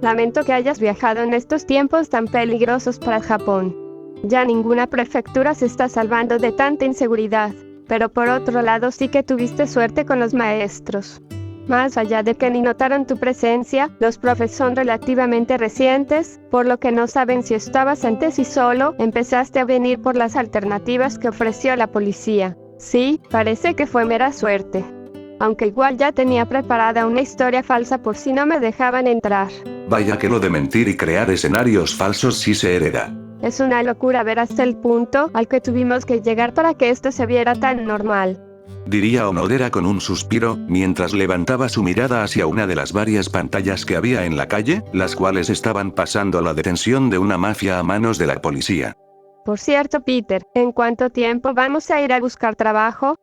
Speaker 1: Lamento que hayas viajado en estos tiempos tan peligrosos para Japón. Ya ninguna prefectura se está salvando de tanta inseguridad, pero por otro lado sí que tuviste suerte con los maestros. Más allá de que ni notaron tu presencia, los profes son relativamente recientes, por lo que no saben si estabas antes y solo empezaste a venir por las alternativas que ofreció la policía. Sí, parece que fue mera suerte. Aunque igual ya tenía preparada una historia falsa por si no me dejaban entrar.
Speaker 2: Vaya que lo de mentir y crear escenarios falsos sí se hereda.
Speaker 1: Es una locura ver hasta el punto al que tuvimos que llegar para que esto se viera tan normal.
Speaker 2: Diría Onodera con un suspiro, mientras levantaba su mirada hacia una de las varias pantallas que había en la calle, las cuales estaban pasando la detención de una mafia a manos de la policía.
Speaker 1: Por cierto, Peter, ¿en cuánto tiempo vamos a ir a buscar trabajo?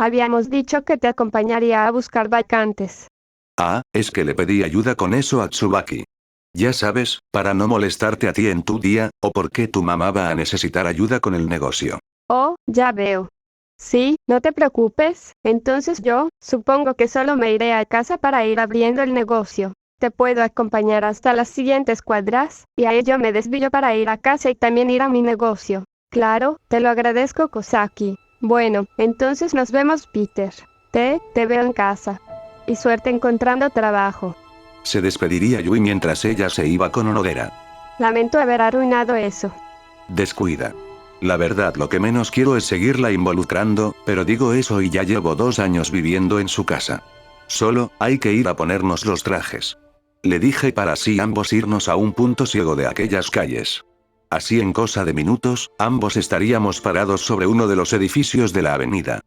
Speaker 1: Habíamos dicho que te acompañaría a buscar vacantes.
Speaker 2: Ah, es que le pedí ayuda con eso a Tsubaki. Ya sabes, para no molestarte a ti en tu día, o porque tu mamá va a necesitar ayuda con el negocio.
Speaker 1: Oh, ya veo. Sí, no te preocupes, entonces yo, supongo que solo me iré a casa para ir abriendo el negocio. Te puedo acompañar hasta las siguientes cuadras, y a ello me desvío para ir a casa y también ir a mi negocio. Claro, te lo agradezco, Kosaki. Bueno, entonces nos vemos, Peter. Te veo en casa. Y suerte encontrando trabajo.
Speaker 2: Se despediría Yui mientras ella se iba con Onodera.
Speaker 1: Lamento haber arruinado eso.
Speaker 2: Descuida. La verdad, lo que menos quiero es seguirla involucrando, pero digo eso y ya llevo 2 años viviendo en su casa. Solo, hay que ir a ponernos los trajes. Le dije para así ambos irnos a un punto ciego de aquellas calles. Así en cosa de minutos, ambos estaríamos parados sobre uno de los edificios de la avenida.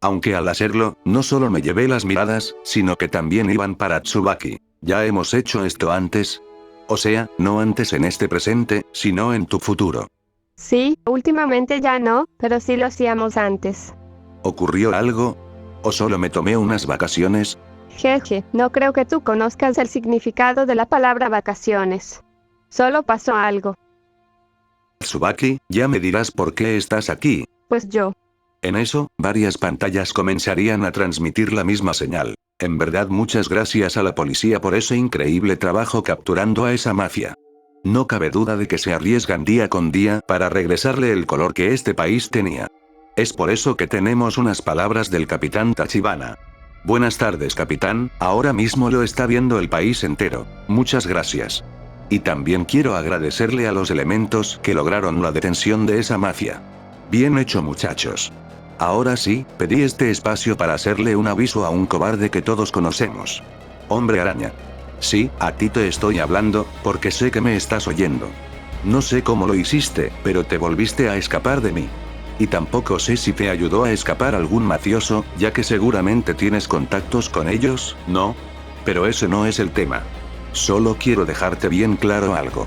Speaker 2: Aunque al hacerlo, no solo me llevé las miradas, sino que también iban para Tsubaki. ¿Ya hemos hecho esto antes? O sea, no antes en este presente, sino en tu futuro.
Speaker 1: Sí, últimamente ya no, pero sí lo hacíamos antes.
Speaker 2: ¿Ocurrió algo? ¿O solo me tomé unas vacaciones?
Speaker 1: Jeje, no creo que tú conozcas el significado de la palabra vacaciones. Solo pasó algo.
Speaker 2: Tsubaki, ya me dirás por qué estás aquí.
Speaker 1: Pues yo.
Speaker 2: En eso, varias pantallas comenzarían a transmitir la misma señal. En verdad, muchas gracias a la policía por ese increíble trabajo capturando a esa mafia. No cabe duda de que se arriesgan día con día para regresarle el color que este país tenía. Es por eso que tenemos unas palabras del capitán Tachibana. Buenas tardes, capitán, ahora mismo lo está viendo el país entero. Muchas gracias. Y también quiero agradecerle a los elementos que lograron la detención de esa mafia. Bien hecho, muchachos. Ahora sí, pedí este espacio para hacerle un aviso a un cobarde que todos conocemos. Hombre Araña. Sí, a ti te estoy hablando, porque sé que me estás oyendo. No sé cómo lo hiciste, pero te volviste a escapar de mí. Y tampoco sé si te ayudó a escapar algún mafioso, ya que seguramente tienes contactos con ellos, ¿no? Pero ese no es el tema. Solo quiero dejarte bien claro algo.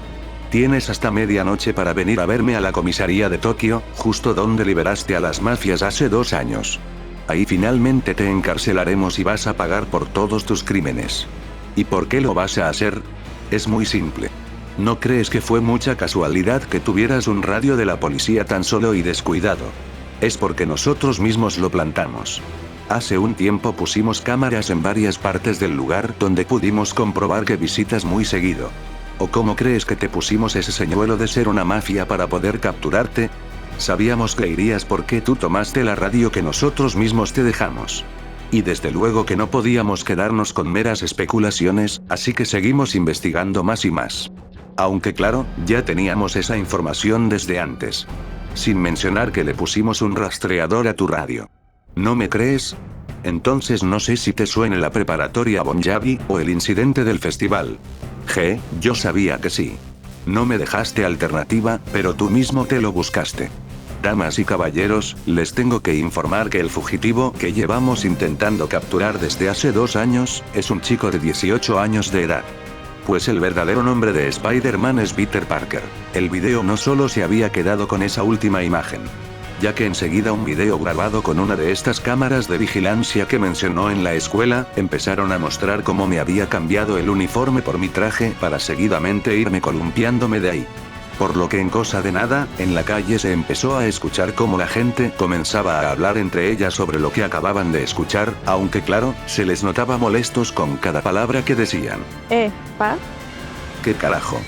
Speaker 2: Tienes hasta medianoche para venir a verme a la comisaría de Tokio, justo donde liberaste a las mafias hace 2 años. Ahí finalmente te encarcelaremos y vas a pagar por todos tus crímenes. ¿Y por qué lo vas a hacer? Es muy simple. ¿No crees que fue mucha casualidad que tuvieras un radio de la policía tan solo y descuidado? Es porque nosotros mismos lo plantamos. Hace un tiempo pusimos cámaras en varias partes del lugar donde pudimos comprobar que visitas muy seguido. ¿O cómo crees que te pusimos ese señuelo de ser una mafia para poder capturarte? Sabíamos que irías porque tú tomaste la radio que nosotros mismos te dejamos. Y desde luego que no podíamos quedarnos con meras especulaciones, así que seguimos investigando más y más. Aunque claro, ya teníamos esa información desde antes. Sin mencionar que le pusimos un rastreador a tu radio. ¿No me crees? Entonces no sé si te suene la preparatoria Bon Jovi o el incidente del festival. Yo sabía que sí. No me dejaste alternativa, pero tú mismo te lo buscaste. Damas y caballeros, les tengo que informar que el fugitivo que llevamos intentando capturar desde hace 2 años, es un chico de 18 años de edad. Pues el verdadero nombre de Spider-Man es Peter Parker. El video no solo se había quedado con esa última imagen, ya que enseguida un video grabado con una de estas cámaras de vigilancia que mencionó en la escuela, empezaron a mostrar cómo me había cambiado el uniforme por mi traje para seguidamente irme columpiándome de ahí. Por lo que en cosa de nada, en la calle se empezó a escuchar cómo la gente comenzaba a hablar entre ellas sobre lo que acababan de escuchar, aunque claro, se les notaba molestos con cada palabra que decían.
Speaker 1: ¿Pa?
Speaker 2: ¿Qué carajo?